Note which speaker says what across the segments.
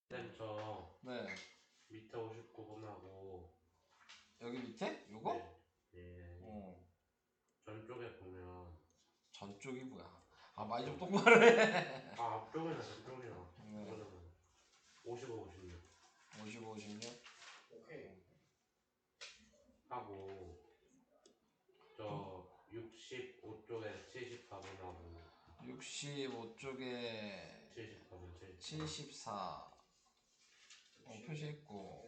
Speaker 1: 센터
Speaker 2: 네.
Speaker 1: 밑에 59번하고
Speaker 2: 여기 밑에? 요거?
Speaker 1: 네. 전쪽에 보면
Speaker 2: 전쪽이 뭐야? 아, 많이 좀 똑바로 해.
Speaker 1: 아 앞쪽이나 전쪽이나
Speaker 2: 네.
Speaker 1: 55, 56
Speaker 2: 55, 56?
Speaker 3: 오케이.
Speaker 1: 하고 저 65쪽에 74번하고
Speaker 2: 65쪽에
Speaker 1: 74번
Speaker 2: 74 표시했고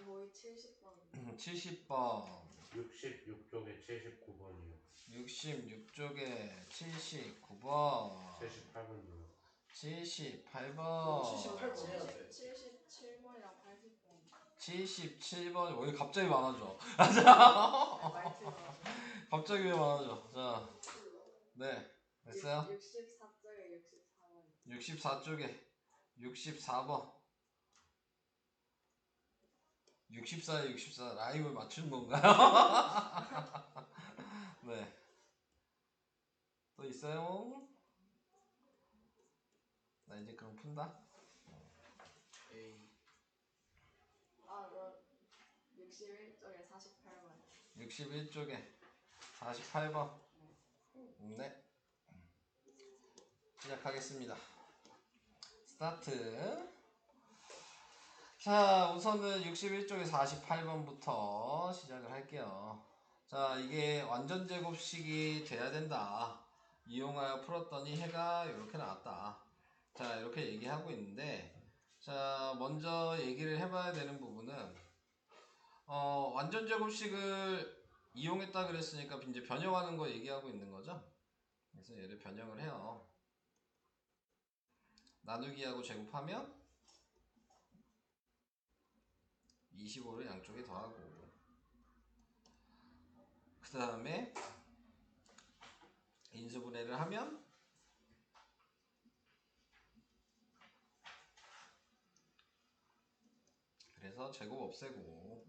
Speaker 4: 거의 70번.
Speaker 2: 70번
Speaker 1: 66쪽에 79번이요
Speaker 2: 66쪽에 79번
Speaker 1: 78번이요
Speaker 2: 78번
Speaker 3: 78번 해야 돼.
Speaker 4: 77번이랑 80번.
Speaker 2: 77번. 왜 갑자기 많아져?
Speaker 4: 말투가.
Speaker 2: 갑자기 왜 많아져? 자, 네, 됐어요?
Speaker 4: 64쪽에 64번.
Speaker 2: 64쪽에 64번 64에 64 라임을 맞추는 건가요? 네. 또 있어요? 나 이제 그럼 푼다.
Speaker 3: A.
Speaker 4: 너 61쪽에 48번.
Speaker 2: 61쪽에 48번. 네. 시작하겠습니다. 스타트. 자, 우선은 61쪽에 48번부터 시작을 할게요. 자, 이게 완전 제곱식이 돼야 된다. 이용하여 풀었더니 해가 이렇게 나왔다. 자, 이렇게 얘기하고 있는데, 자, 먼저 얘기를 해봐야 되는 부분은 완전 제곱식을 이용했다 그랬으니까 이제 변형하는 거 얘기하고 있는 거죠. 그래서 얘를 변형을 해요. 나누기하고 제곱하면 25를 양쪽에 더하고, 그 다음에 인수분해를 하면 그래서 제곱 없애고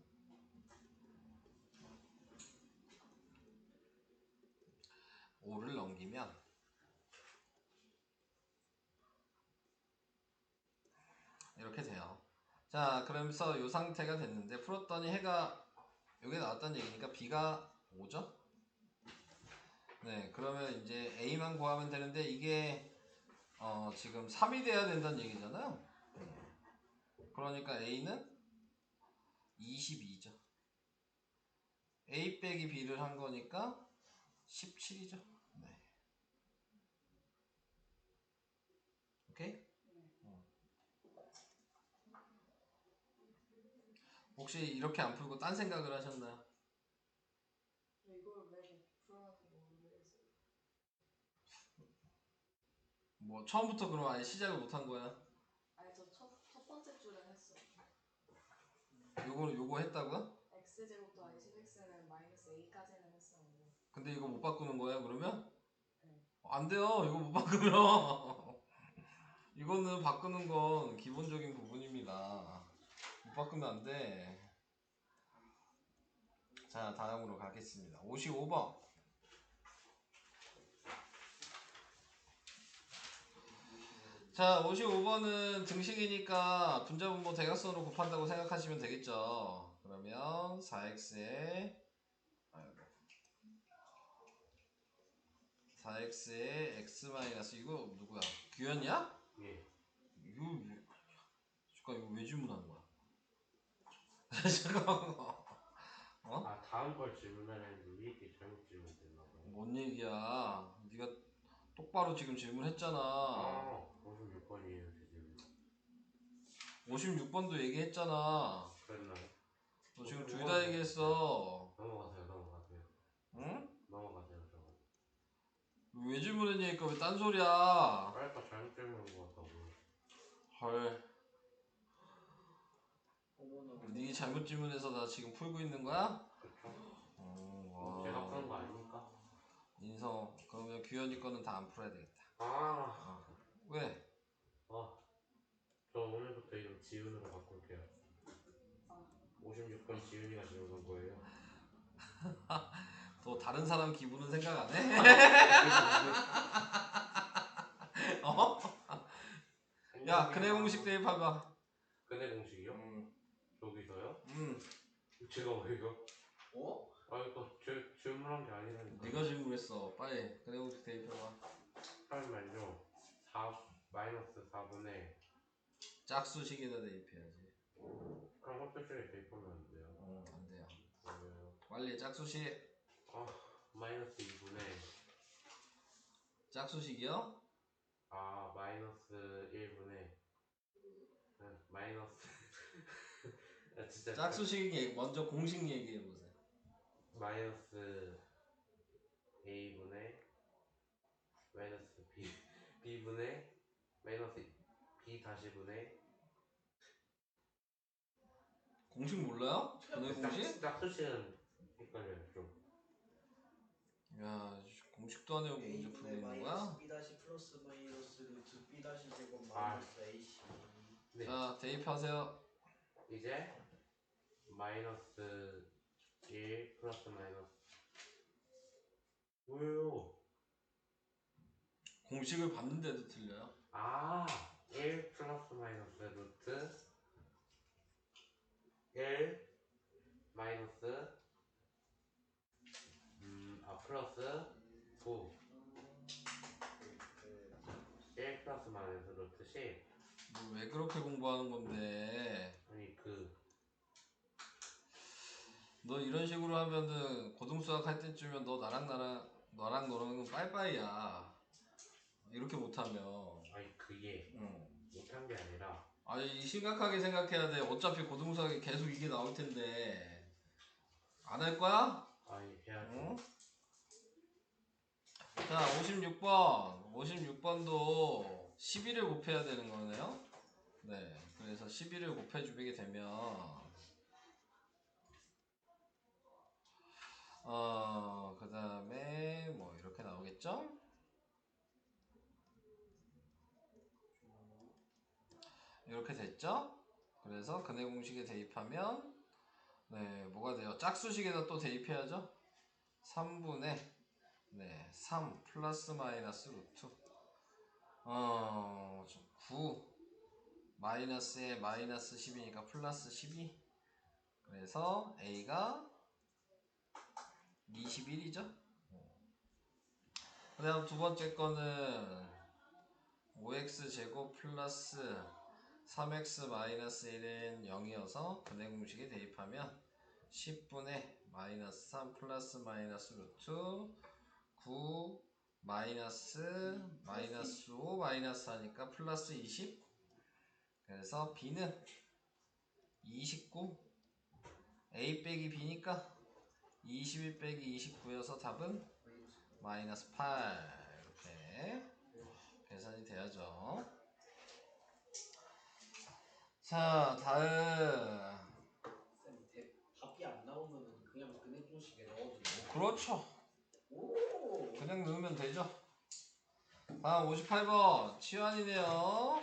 Speaker 2: 5를 넘기면 이렇게 돼요. 자, 그러면서 이 상태가 됐는데 풀었더니 해가 여기 나왔다는 얘기니까 B가 5죠? 네, 그러면 이제 A만 구하면 되는데 이게 지금 3이 돼야 된다는 얘기잖아요. 그러니까 A는 22죠. A 빼기 B를 한 거니까 17이죠. 네. 오케이? 혹시 이렇게 안 풀고 딴 생각을 하셨나요?
Speaker 4: 이걸 왜 풀어놔서 모르겠어요.
Speaker 2: 뭐 처음부터 그럼 아예 시작을 못 한 거야?
Speaker 4: 아니 저 첫 번째 줄은 했어요.
Speaker 2: 요거 했다고요?
Speaker 4: x제곱 더하기 10x는 마이너스 a까지는 했었는데.
Speaker 2: 근데 이거 못 바꾸는 거예요 그러면?
Speaker 4: 네.
Speaker 2: 안 돼요. 이거 못 바꾸면 이거는 바꾸는 건 기본적인 부분입니다. 못 바꾸면 안 돼. 자, 다음으로 가겠습니다. 55번. 자, 55번은 등식이니까 분자분모 대각선으로 곱한다고 생각하시면 되겠죠. 그러면 4x에 4x에 x 마이너스 이거 누구야? 규현이야?
Speaker 1: 예.
Speaker 2: 이거 왜 질문하는 거야? 잠깐만.
Speaker 1: 아 다음 걸 질문하려는데 위에 잘못 질문됐나 봐요.
Speaker 2: 뭔 얘기야? 네가 똑바로 지금 질문했잖아.
Speaker 1: 56번이에요 제 질문.
Speaker 2: 56번도 얘기했잖아.
Speaker 1: 그랬나요?
Speaker 2: 너 지금 둘 다 얘기했어.
Speaker 1: 넘어가세요.
Speaker 2: 응?
Speaker 1: 넘어가세요 저거.
Speaker 2: 왜 질문했냐니까 왜 딴소리야.
Speaker 1: 빨까 잘못 질문한 것 같다고.
Speaker 2: 헐. 네 잘못 질문해서 나 지금 풀고 있는 거야?
Speaker 1: 그쵸?
Speaker 2: 와.
Speaker 1: 제가 푸는 거 아니니까.
Speaker 2: 인성. 그러면 규현이 거는 다 안 풀어야 되겠다. 왜?
Speaker 1: 저 오늘부터 이름 지훈으로 바꿀게요. 56번 지훈이가 질문한 거예요.
Speaker 2: 너 다른 사람 기분은 생각 안 해? 야, 근해 공식 대입해봐.
Speaker 1: 근해 공식이요? 여기서요? 제가 왜요?
Speaker 3: 어?
Speaker 1: 아니 또 질문한 게 아니라니까.
Speaker 2: 네가 질문했어. 빨리 근해 공식 대입해봐.
Speaker 1: 잠깐만요. 4 마이너스 4분의
Speaker 2: 짝수식에다 대입해야지.
Speaker 1: 그럼 헛표시에 대입하면 안 돼요.
Speaker 2: 안 돼요.
Speaker 1: 왜요?
Speaker 2: 빨리 짝수식.
Speaker 1: 마이너스 2분의
Speaker 2: 짝수식이요?
Speaker 1: 마이너스 1분의 마이너스 진짜
Speaker 2: 짝수식 먼저 공식 얘기해 보세요.
Speaker 1: 마이너스 a분의 마이너스 b분의 마이너스 b 다시 분의
Speaker 2: 공식 몰라요? 근해 공식?
Speaker 1: 짝수식은 헷갈려요 좀.
Speaker 2: 야, 공식도 안 외우고 문제 풀고 있는 거야?
Speaker 3: B 다시 플러스 마이너스 루트 B 다시 제곱 마이너스 AC.
Speaker 1: 네.
Speaker 2: 자, 대입하세요.
Speaker 1: 이제 마이너스 1 플러스 마이너스 왜요?
Speaker 2: 공식을 봤는데도 틀려요.
Speaker 1: 1 플러스 마이너스 루트 1 마이너스 플러스 9 1 플러스 마이너스 루트 10
Speaker 2: 뭐 왜 그렇게 공부하는 건데?
Speaker 1: 아니
Speaker 2: 너 이런 식으로 하면은 고등수학 할 때쯤이면 너랑 너랑은 빠이빠이야. 이렇게 못하면.
Speaker 1: 아니 그게
Speaker 2: 응.
Speaker 1: 못한 게 아니라
Speaker 2: 아니 심각하게 생각해야 돼. 어차피 고등수학에 계속 이게 나올 텐데 안 할 거야?
Speaker 1: 아니 해야지.
Speaker 2: 응? 자 56번도 12를 곱해야 되는 거네요. 네, 그래서 12를 곱해주게 되면 그 다음에 뭐 이렇게 나오겠죠? 이렇게 됐죠? 그래서 근해 공식에 대입하면 네, 뭐가 돼요? 짝수식에다 또 대입해야죠? 3분의 3 플러스 마이너스 루트 9 마이너스에 마이너스 10이니까 플러스 12 그래서 A가 21이죠? 그 다음 두 번째 거는 5x제곱 플러스 3x 마이너스 1은 0이어서 근해 공식에 대입하면 10분의 마이너스 3 플러스 마이너스 루트 9 마이너스 5 마이너스 하니까 플러스 20 그래서 b는 29 a 빼기 b니까 21 빼기 29여서 답은 마이너스 8 이렇게 계산이 돼야죠. 자 다음
Speaker 3: 쌤 답이 안 나오면은 그냥 근해 공식에 넣어도 돼요?
Speaker 2: 그렇죠.
Speaker 3: 오.
Speaker 2: 그냥 넣으면 되죠. 다음 58번 치환이네요.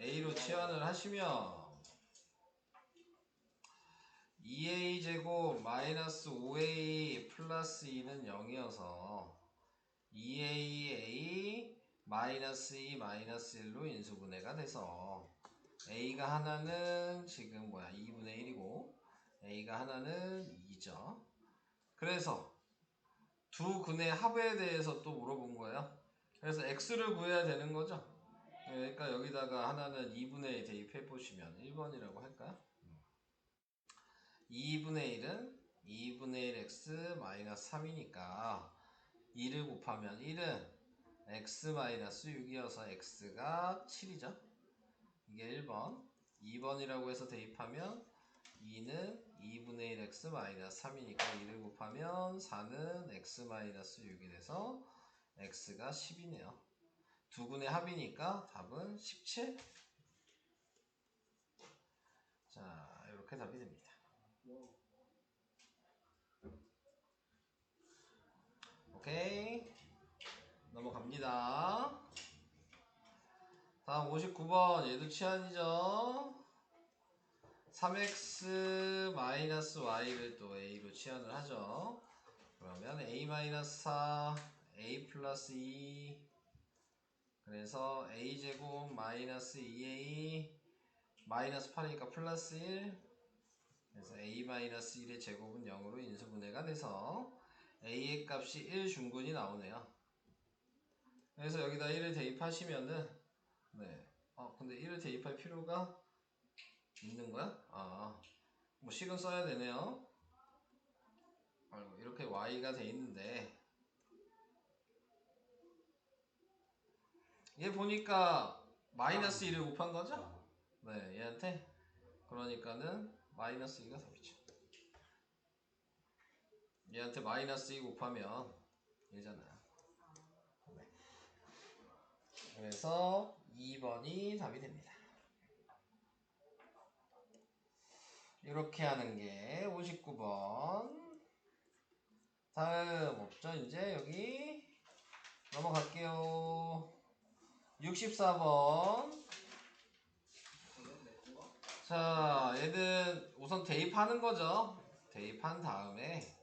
Speaker 2: A로 치환을 하시면 2a제곱 마이너스 5a 플러스 2는 0이어서 2aa 마이너스 2 마이너스 1로 인수분해가 돼서 a가 하나는 지금 2분의 1이고 a가 하나는 2죠. 그래서 두 근의 합에 대해서 또 물어본 거예요. 그래서 x를 구해야 되는 거죠. 그러니까 여기다가 하나는 2분의 1 대입해 보시면 1번이라고 할까요? 2분의 1은 2분의 1x 마이너스 3이니까 2를 곱하면 1은 x 마이너스 6이어서 x가 7이죠. 이게 1번. 2번이라고 해서 대입하면 2는 2분의 1x 마이너스 3이니까 2를 곱하면 4는 x 마이너스 6이 돼서 x가 10이네요. 두 분의 합이니까 답은 17. 자, 이렇게 답이 됩니다. 오케이. 넘어갑니다. 다음 59번 얘도 치환이죠. 3x 마이너스 y를 또 a로 치환을 하죠. 그러면 a 마이너스 4 a 플러스 2 그래서 a제곱 마이너스 2a 마이너스 8이니까 플러스 1. 그래서 a-1의 제곱은 0으로 인수분해가 돼서 a의 값이 1 중근이 나오네요. 그래서 여기다 1을 대입하시면은 네. 근데 1을 대입할 필요가 있는 거야? 뭐 식은 써야 되네요. 아이고, 이렇게 y가 돼 있는데 얘 보니까 마이너스 1을 곱한 거죠? 네, 얘한테. 그러니까는 마이너스 2가 답이죠. 얘한테 마이너스 2 곱하면 얘잖아요. 네. 그래서 2번이 답이 됩니다. 이렇게 하는 게 59번. 다음 없죠? 이제 여기 넘어갈게요. 64번.
Speaker 3: 이건 내 건가?
Speaker 2: 자, 얘는 우선 대입하는 거죠. 대입한 다음에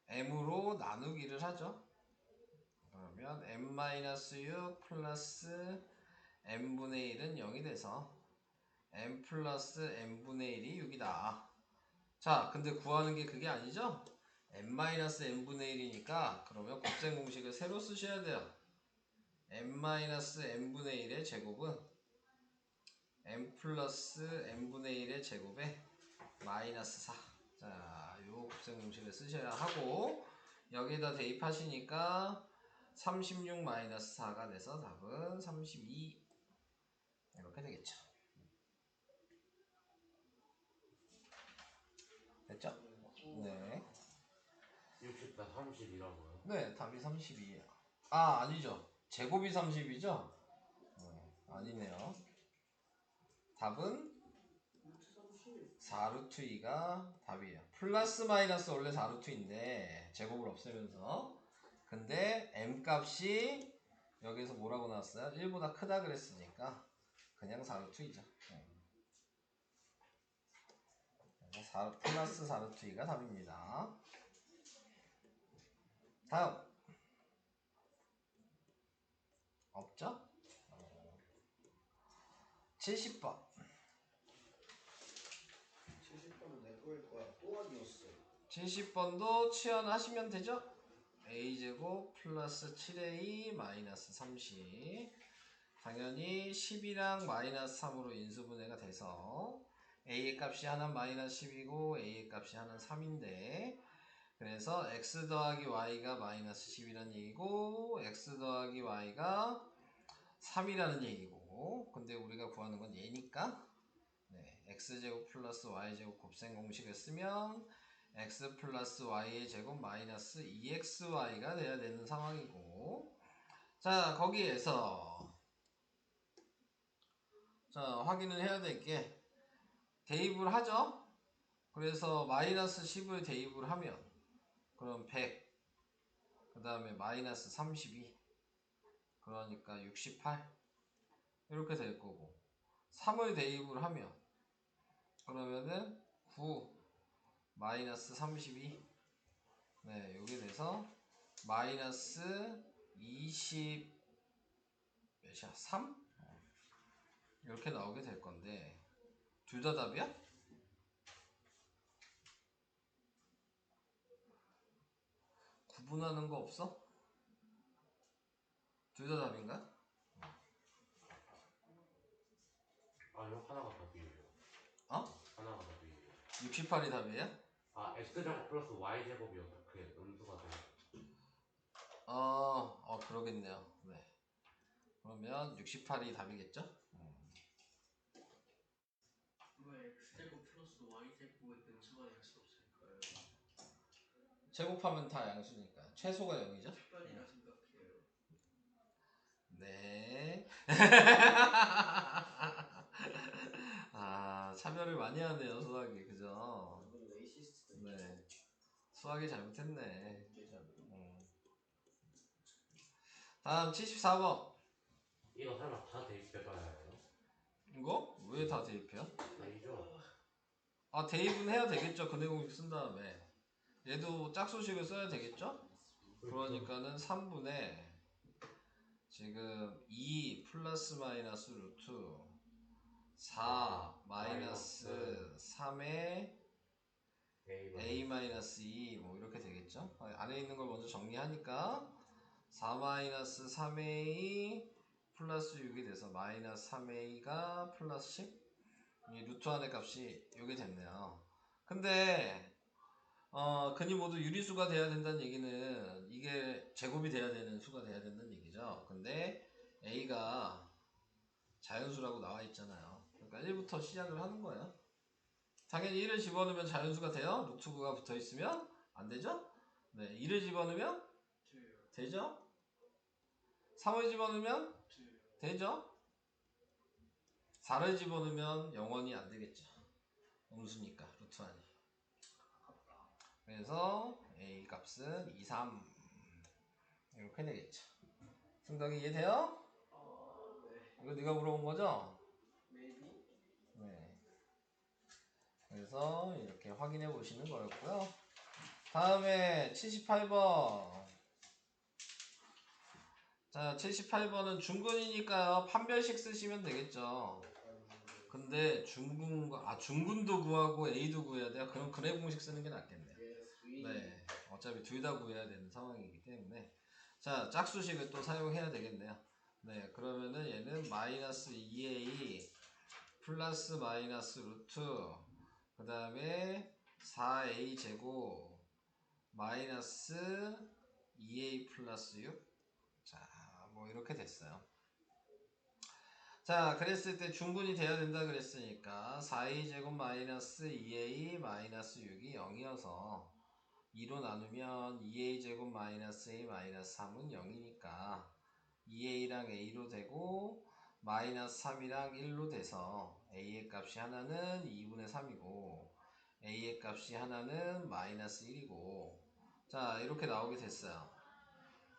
Speaker 2: m으로 나누기를 하죠. 그러면 m-6 플러스 m분의 1은 0이 돼서 m 플러스 m분의 1이 6이다. 자, 근데 구하는 게 그게 아니죠? m-n분의 1이니까 그러면 곱셈 공식을 새로 쓰셔야 돼요. m-n분의 1의 제곱은 m 플러스 n분의 1의 제곱에 마이너스 4. 자, 요 곱셈 공식을 쓰셔야 하고 여기다 대입하시니까 36 마이너스 4가 돼서 답은 32 이렇게 되겠죠. 됐죠? 네.
Speaker 1: 60다 30이라고요?
Speaker 2: 네, 답이 32예요. 아니죠. 제곱이 30이죠? 아니네요. 답은 4루트 2가 답이에요. 플러스 마이너스 원래 4루트 2인데 제곱을 없애면서 근데 m 값이 여기서 뭐라고 나왔어요? 1보다 크다 그랬으니까 그냥 4루트 2죠. 플러스 4루트 2가 답입니다. 다음 없죠? 70번
Speaker 3: 70번은 내 거일 거야. 또 아니었어.
Speaker 2: 70번도 치환하시면 되죠? a제곱 플러스 7a 마이너스 30 당연히 10이랑 마이너스 3으로 인수분해가 돼서 a의 값이 하나는 마이너스 10이고 a의 값이 하나는 3인데 그래서 x 더하기 y가 마이너스 10이라는 얘기고 x 더하기 y가 3이라는 얘기고 근데 우리가 구하는 건 얘니까 네, x제곱 플러스 y제곱 곱셈 공식을 쓰면 x 플러스 y의 제곱 마이너스 2xy가 돼야 되는 상황이고 자 거기에서 자 확인을 해야 될 게 대입을 하죠. 그래서 마이너스 10을 대입을 하면 그럼 100 그 다음에 마이너스 32 그러니까 68 이렇게 될 거고 3을 대입을 하면 그러면은 9 마이너스 32 네 요게 돼서 마이너스 20 몇이야? 3? 이렇게 나오게 될 건데 둘 다 답이야? 구분하는 거 없어? 둘 다 답인가?
Speaker 1: 아니요 하나가 답이에요. 하나가 답이에요.
Speaker 2: 68이 답이에요?
Speaker 1: x제곱 플러스 y제곱이어서 그게 음수가 돼요.
Speaker 2: 그러겠네요. 네. 그러면 68이 답이겠죠?
Speaker 3: 왜 x제곱 플러스 y제곱의 근수가 될 수 없을까요?
Speaker 2: 제곱하면 다 양수니까 최소가 0이죠?
Speaker 3: 특별이라 생각해요.
Speaker 2: 네. 차별을 많이 하네요 수학이 그죠?
Speaker 3: 이건 레이시스트.
Speaker 2: 네. 수학이 잘못했네. 다음 74번.
Speaker 1: 이거 설마 다 대입해봐야 해요?
Speaker 2: 이거? 왜 다 대입해요?
Speaker 1: 아니죠.
Speaker 2: 대입은 해야 되겠죠. 근해공식 쓴 다음에 얘도 짝수식을 써야 되겠죠? 그러니까는 3분의 지금 2 플러스 마이너스 루트 4 마이너스 3의 a 마이너스 2 뭐 이렇게 되겠죠. 안에 있는 걸 먼저 정리하니까 4 마이너스 3a 플러스 6이 돼서 마이너스 3a가 플러스 10. 이 루트 안의 값이 이게 됐네요. 근데 근이 모두 유리수가 돼야 된다는 얘기는 이게 제곱이 돼야 되는 수가 돼야 된다는 얘기죠. 근데 a가 자연수라고 나와 있잖아요. 그러니까 1부터 시작을 하는 거예요. 당연히 1을 집어넣으면 자연수가 돼요? 루트 9가 붙어 있으면? 안 되죠? 네, 2를 집어넣으면? 되죠? 3을 집어넣으면? 되죠? 4를 집어넣으면 영원히 안 되겠죠. 음수니까, 루트 안이. 그래서 A 값은 2, 3 이렇게 되겠죠. 승덕이 이해돼요?
Speaker 3: 네.
Speaker 2: 이거 네가 물어본 거죠?
Speaker 3: maybe.
Speaker 2: 네. 그래서 이렇게 확인해 보시는 거였고요. 다음에 78번. 자, 78번은 중근이니까요. 판별식 쓰시면 되겠죠. 근데 중근도 구하고 A도 구해야 돼요. 그럼 근해 공식 쓰는 게 낫겠네요. 네, 어차피 둘 다 구해야 되는 상황이기 때문에. 자, 짝수식을 또 사용해야 되겠네요. 네, 그러면은 얘는 마이너스 2A 플러스 마이너스 루트 그 다음에 4A 제곱 마이너스 2A 플러스 6. 자, 뭐 이렇게 됐어요. 자, 그랬을 때 중근이 돼야 된다 그랬으니까 4A 제곱 마이너스 2A 마이너스 6이 0이어서 2로 나누면 2A 제곱 마이너스 A 마이너스 3은 0이니까 2A랑 A로 되고 마이너스 3이랑 1로 돼서 A의 값이 하나는 2분의 3이고 A의 값이 하나는 마이너스 1이고 자, 이렇게 나오게 됐어요.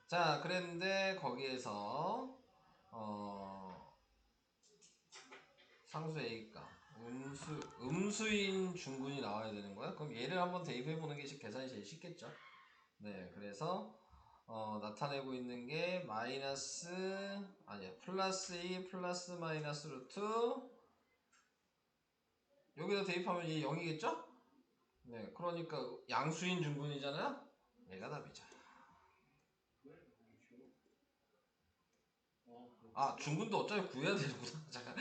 Speaker 2: 자, 그랬는데 거기에서 상수 A값 음수인 중근이 나와야 되는 거야? 그럼 얘를 한번 대입해 보는 게 계산이 제일 쉽겠죠. 네, 그래서 나타내고 있는 게 플러스 2 플러스 마이너스 루트 여기다 대입하면 얘 0이겠죠? 네, 그러니까 양수인 중근이잖아요. 얘가 답이죠. 중근도 어차피 구해야 되는구나. 잠깐.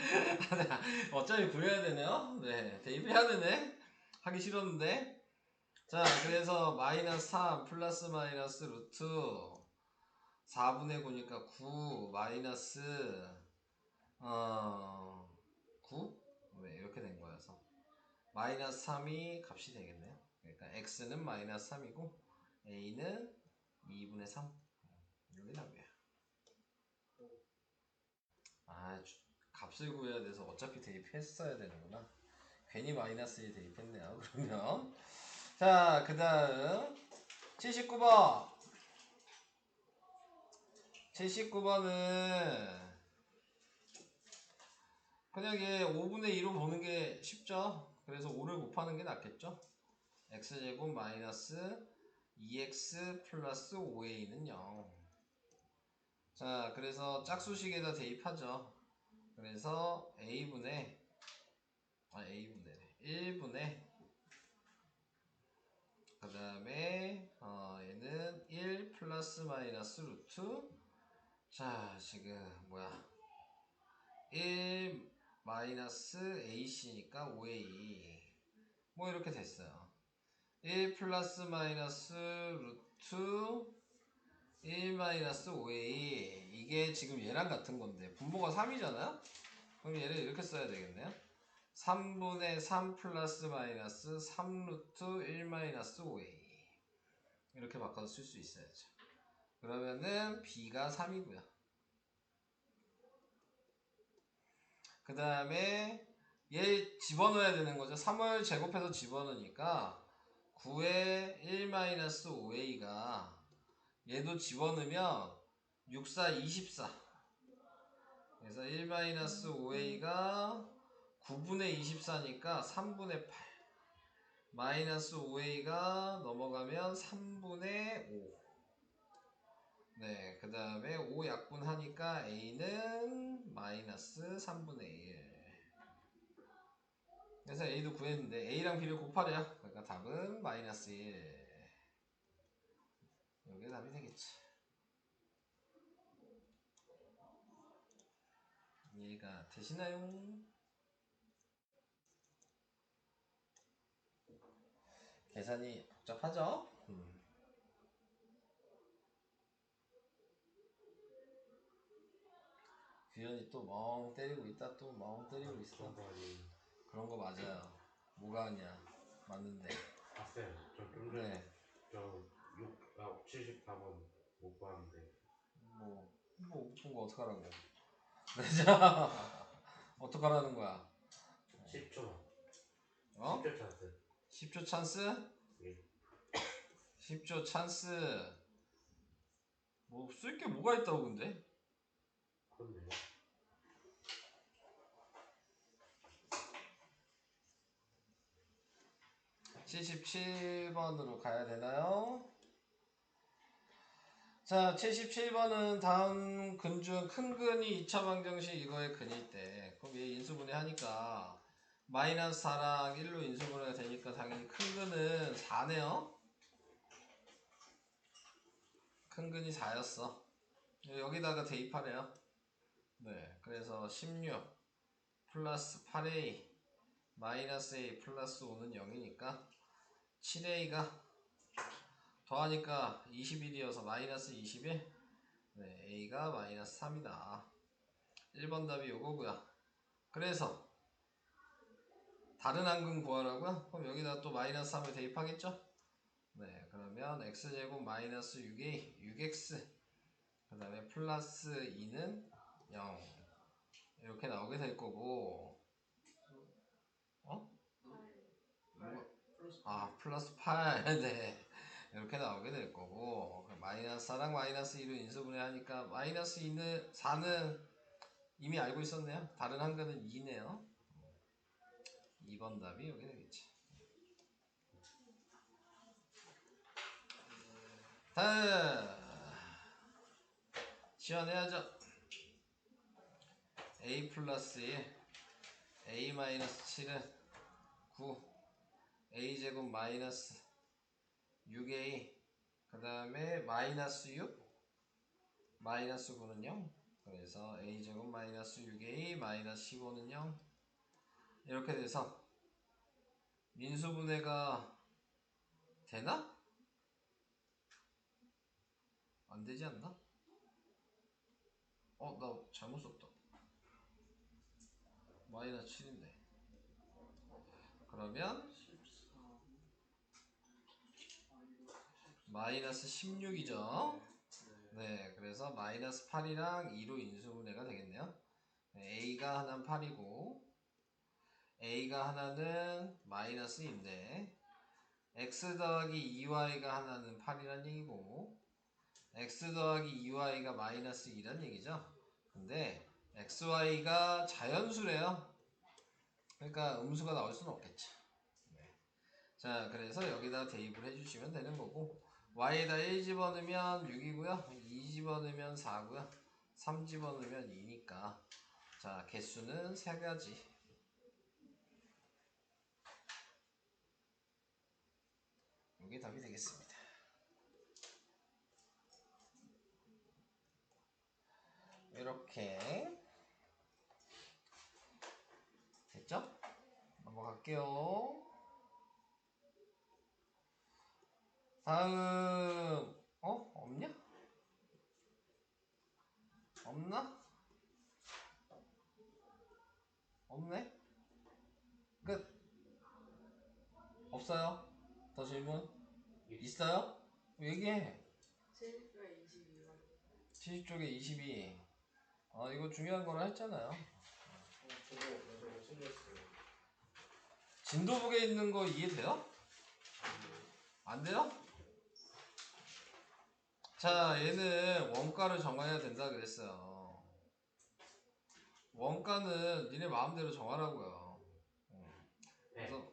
Speaker 2: 어차피 구해야 되네요. 네, 대입해야 되네. 하기 싫었는데. 자, 그래서 마이너스 3 플러스 마이너스 루트 4분의 9니까 9 마이너스 9? 네, 이렇게 된 거여서 마이너스 3이 값이 되겠네요. 그러니까 x는 마이너스 3이고 a는 2분의 3. 이게 답이에요. 값을 구해야 돼서 어차피 대입했어야 되는구나. 괜히 마이너스에 대입했네요. 그러면 자, 그 다음 79번 79번은 그냥 얘 5분의 2로 보는 게 쉽죠. 그래서 5를 곱하는 게 낫겠죠. x제곱 마이너스 2x 플러스 5a는 0. 자, 그래서 짝수식에다 대입하죠. 그래서 a분의 1분의 그 다음에 얘는 1 플러스 마이너스 루트 자, 지금 1 마이너스 ac니까 5a 뭐 이렇게 됐어요. 1 플러스 마이너스 루트 1 마이너스 5a 이게 지금 얘랑 같은 건데 분모가 3이잖아요? 그럼 얘를 이렇게 써야 되겠네요. 3분의 3 플러스 마이너스 3 루트 1 마이너스 5a 이렇게 바꿔서 쓸 수 있어야죠. 그러면은 b가 3이고요. 그 다음에 얘 집어넣어야 되는 거죠. 3을 제곱해서 집어넣으니까 9에 1-5a가 얘도 집어넣으면 6, 4, 24 그래서 1-5a가 9분의 24니까 3분의 8 마이너스 5a가 넘어가면 3분의 5 네, 그 다음에 5 약분하니까 A는 마이너스 3분의 1. 그래서 A도 구했는데 A랑 B를 곱하래요. 그러니까 답은 마이너스 1. 이게 답이 되겠지. 이해가 되시나요? 계산이 복잡하죠? 규현이 또 멍 때리고 있다, 또 멍 때리고 있어.
Speaker 1: 그런 거 아니.
Speaker 2: 그런 거 맞아요. 뭐가 아니야. 맞는데.
Speaker 1: 쌤, 저좀 전에
Speaker 2: 네.
Speaker 1: 저 74번 못 봤는데.
Speaker 2: 못 본 거 어떡하라고. 자, 어떡하라는 거야.
Speaker 1: 10초만.
Speaker 2: 어?
Speaker 1: 10초 찬스.
Speaker 2: 10초 찬스?
Speaker 1: 예.
Speaker 2: 10초 찬스. 뭐, 쓸 게 뭐가 있다고, 근데?
Speaker 1: 그렇네.
Speaker 2: (77번으로) 가야 되나요? 자, 77번은 다음 근 중 큰 근이 2차 방정식 이거의 근일 때, 그럼 얘 인수분해 하니까 마이너스 4랑 1로 인수분해가 되니까 당연히 큰 근은 4네요. 큰 근이 4였어. 여기다가 대입하래요. 네, 그래서 16 플러스 8a 마이너스 a 플러스 5는 0이니까 7a가 더하니까 21이어서 마이너스 21. 네, a가 마이너스 3이다. 1번 답이 요거고요. 그래서 다른 한근 구하라고요? 그럼 여기다 또 마이너스 3을 대입하겠죠? 네, 그러면 x제곱 마이너스 6a 6x 그 다음에 플러스 2는 0 이렇게 나오게 될 거고, 어? 아, 플러스 8 네, 이렇게 나오게 될 거고, 마이너스 4랑 마이너스 2로 인수분해 하니까 마이너스 2는 4는 이미 알고 있었네요. 다른 한근은 2네요. 2번 답이 여기 되겠지. 다음 시연해야죠. a 플러스 1 a 마이너스 7은 9 a 제곱 마이너스 6a 그 다음에 마이너스 6 마이너스 9는 0. 그래서 a 제곱 마이너스 6a 마이너스 15는 0. 이렇게 돼서 민수분해가 되나? 안 되지 않나? 나 잘못 썼다. 마이너스 7인데. 그러면 마이너스 16이죠. 네, 그래서 마이너스 8이랑 2로 인수분해가 되겠네요. 네, a가 하나는 8이고 a가 하나는 마이너스인데 x 더하기 2y가 하나는 8이란 얘기고 x 더하기 2y가 마이너스 2란 얘기죠. 근데 xy가 자연수래요. 그러니까 음수가 나올 수는 없겠죠. 네. 자, 그래서 여기다 대입을 해주시면 되는 거고 y에다 1 집어넣으면 6이고요 2 집어넣으면 4고요 3 집어넣으면 2니까 자, 개수는 3가지. 이게 답이 되겠습니다. 이렇게 됐죠? 넘어갈게요. 다음 없냐? 없나? 없네? 끝. 없어요? 더 질문? 있어요? 얘기해.
Speaker 4: 70조에 22만.
Speaker 2: 70쪽에 22. 이거 중요한 거라 했잖아요.
Speaker 3: 저거 챙겼어요.
Speaker 2: 진도북에 있는 거 이해돼요? 안 돼요? 자, 얘는 원가를 정해야 된다 그랬어요. 원가는 니네 마음대로 정하라고요. 그래서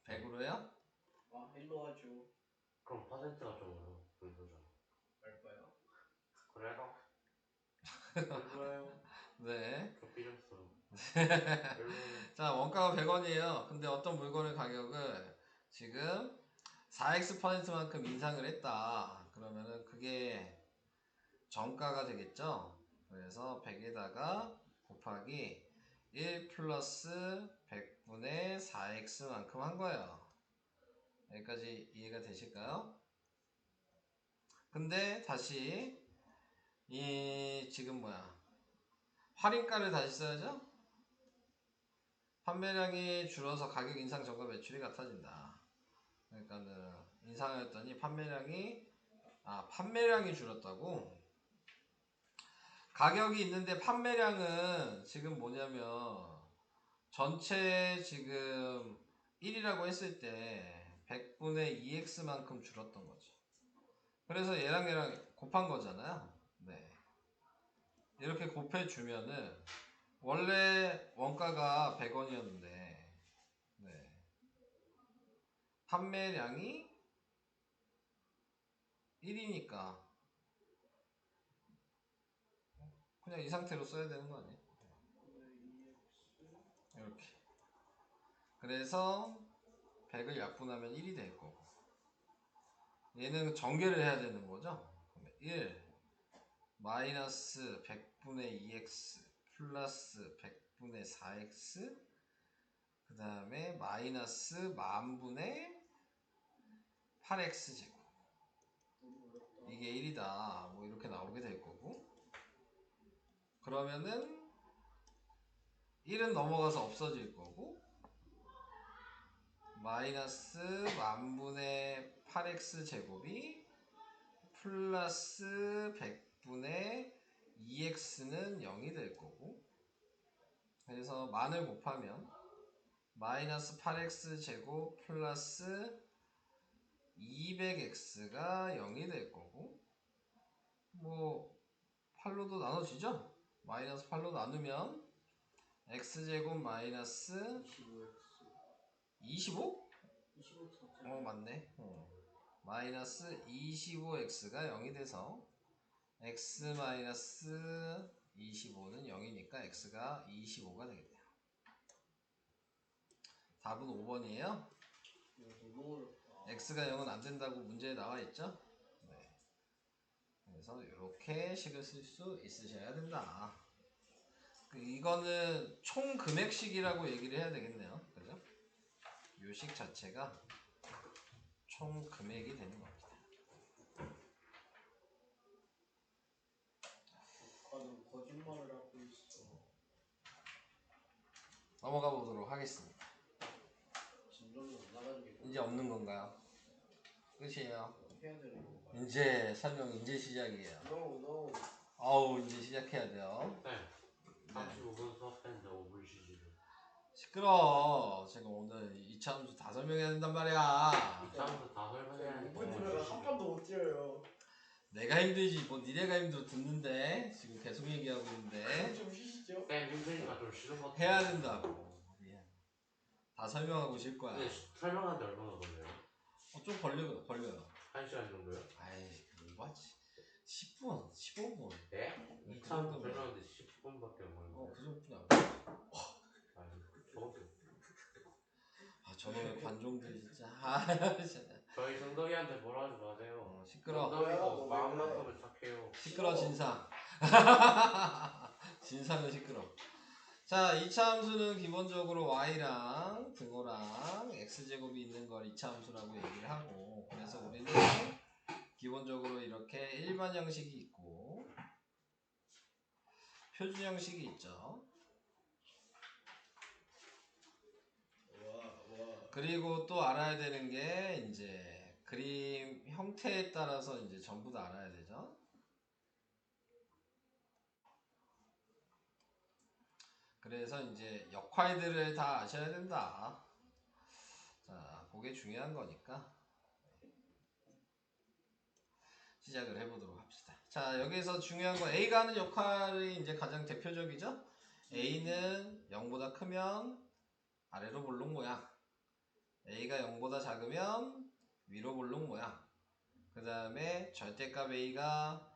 Speaker 2: 100으로 해요?
Speaker 3: 일로 하죠.
Speaker 1: 그럼 퍼센트가 적어요. 분수가.
Speaker 3: 알바요?
Speaker 1: 그래도 별로예요.
Speaker 2: 네.
Speaker 1: 저 삐졌어. 별로예요.
Speaker 2: 자, 원가가 100원이에요. 근데 어떤 물건의 가격을 지금 4x%만큼 인상을 했다. 그러면은 그게 정가가 되겠죠? 그래서 100에다가 곱하기 1 플러스 100분의 4x만큼 한 거예요. 여기까지 이해가 되실까요? 근데 다시 이 지금 할인가를 다시 써야죠? 판매량이 줄어서 가격 인상 전과 매출이 같아진다. 그러니까는 인상하였더니 판매량이 줄었다고? 가격이 있는데 판매량은 지금 뭐냐면 전체 지금 1이라고 했을 때 100분의 2x만큼 줄었던 거죠. 그래서 얘랑 곱한 거잖아요. 네. 이렇게 곱해주면은 원래 원가가 100원이었는데 네. 판매량이 1이니까 그냥 이 상태로 써야 되는 거 아니에요? 이렇게. 그래서 100을 약분하면 1이 될 거고 얘는 전개를 해야 되는 거죠. 1 마이너스 100분의 2x 플러스 100분의 4x 그 다음에 마이너스 10,000분의 8x 제곱 이게 1이다 뭐 이렇게 나오게 될 거고 그러면은 1은 넘어가서 없어질 거고 마이너스 10,000분의 8x 제곱이 플러스 100분의 2x는 0이 될 거고 그래서 만을 곱하면 마이너스 8x 제곱 플러스 200x가 0이 될 거고 뭐 8로도 나눠지죠? 마이너스 8로 나누면 x제곱 마이너스 25?
Speaker 3: 25차.
Speaker 2: 맞네. 마이너스 25x가 0이 돼서 x 마이너스 25는 0이니까 x가 25가 되겠네요. 답은 5번이에요.
Speaker 3: 너무 어렵다.
Speaker 2: x가 0은 안 된다고 문제에 나와 있죠? 네. 그래서 이렇게 식을 쓸 수 있으셔야 된다. 이거는 총 금액식이라고 얘기를 해야 되겠네요. 그죠? 요 식 자체가 총 금액이 되는 겁니다.
Speaker 3: 나는 거짓말을 하고 있어.
Speaker 2: 넘어가 보도록 하겠습니다.
Speaker 3: 진정이 안 나가지고
Speaker 2: 이제 없는 건가요? 끝이에요.
Speaker 3: 해야 되는 건가요?
Speaker 2: 이제 설명 이제 시작이에요.
Speaker 3: No.
Speaker 2: 아우 이제 시작해야 돼요.
Speaker 1: 네. 35분 수업했는데 5분 쉬시죠.
Speaker 2: 시끄러. 제가 오늘 2차 함수 다 설명해야 된단 말이야.
Speaker 1: 이차부터 다 설명해야 돼.
Speaker 3: 5분 뒤면 한 번도 못 뛰어요.
Speaker 2: 내가 힘들지 뭐 니네가 힘들어 듣는데 지금 계속 얘기하고 있는데
Speaker 3: 좀 쉬시죠.
Speaker 1: 쌤 힘드니까 좀 쉬는 것
Speaker 2: 해야 된다고. 미안. 다 설명하고 쉴 거야.
Speaker 1: 근데 설명하는데 얼마나 걸려요?
Speaker 2: 좀 걸려요.
Speaker 1: 1시간 정도요?
Speaker 2: 아이 뭐지? 10분, 15분.
Speaker 1: 네?
Speaker 2: 그
Speaker 1: 2차
Speaker 2: 정도면.
Speaker 1: 설명하는데 10분밖에 안 걸려요.
Speaker 2: 그 정도뿐이 안 돼.
Speaker 1: 아니, 저도.
Speaker 2: 저놈의 관종들이 진짜. 진짜.
Speaker 1: 저희 성덕이한테 뭐라 하지 마세요.
Speaker 2: 시끄러.
Speaker 1: 성덕이도 마음만큼은 착해요.
Speaker 2: 시끄러 진상. 진상은 시끄러. 자, 2차 함수는 기본적으로 y랑 등호랑 x제곱이 있는 걸 2차 함수라고 얘기를 하고 그래서 우리는 기본적으로 이렇게 일반 형식이 있고 표준 형식이 있죠. 그리고 또 알아야 되는 게 이제 그림 형태에 따라서 이제 전부 다 알아야 되죠. 그래서 이제 역할들을 다 아셔야 된다. 자, 그게 중요한 거니까 시작을 해보도록 합시다. 자, 여기서 중요한 거 A가 하는 역할이 이제 가장 대표적이죠. A는 0보다 크면 아래로 볼록 모양, A가 0보다 작으면 위로 볼록 모양. 그 다음에 절대값 A가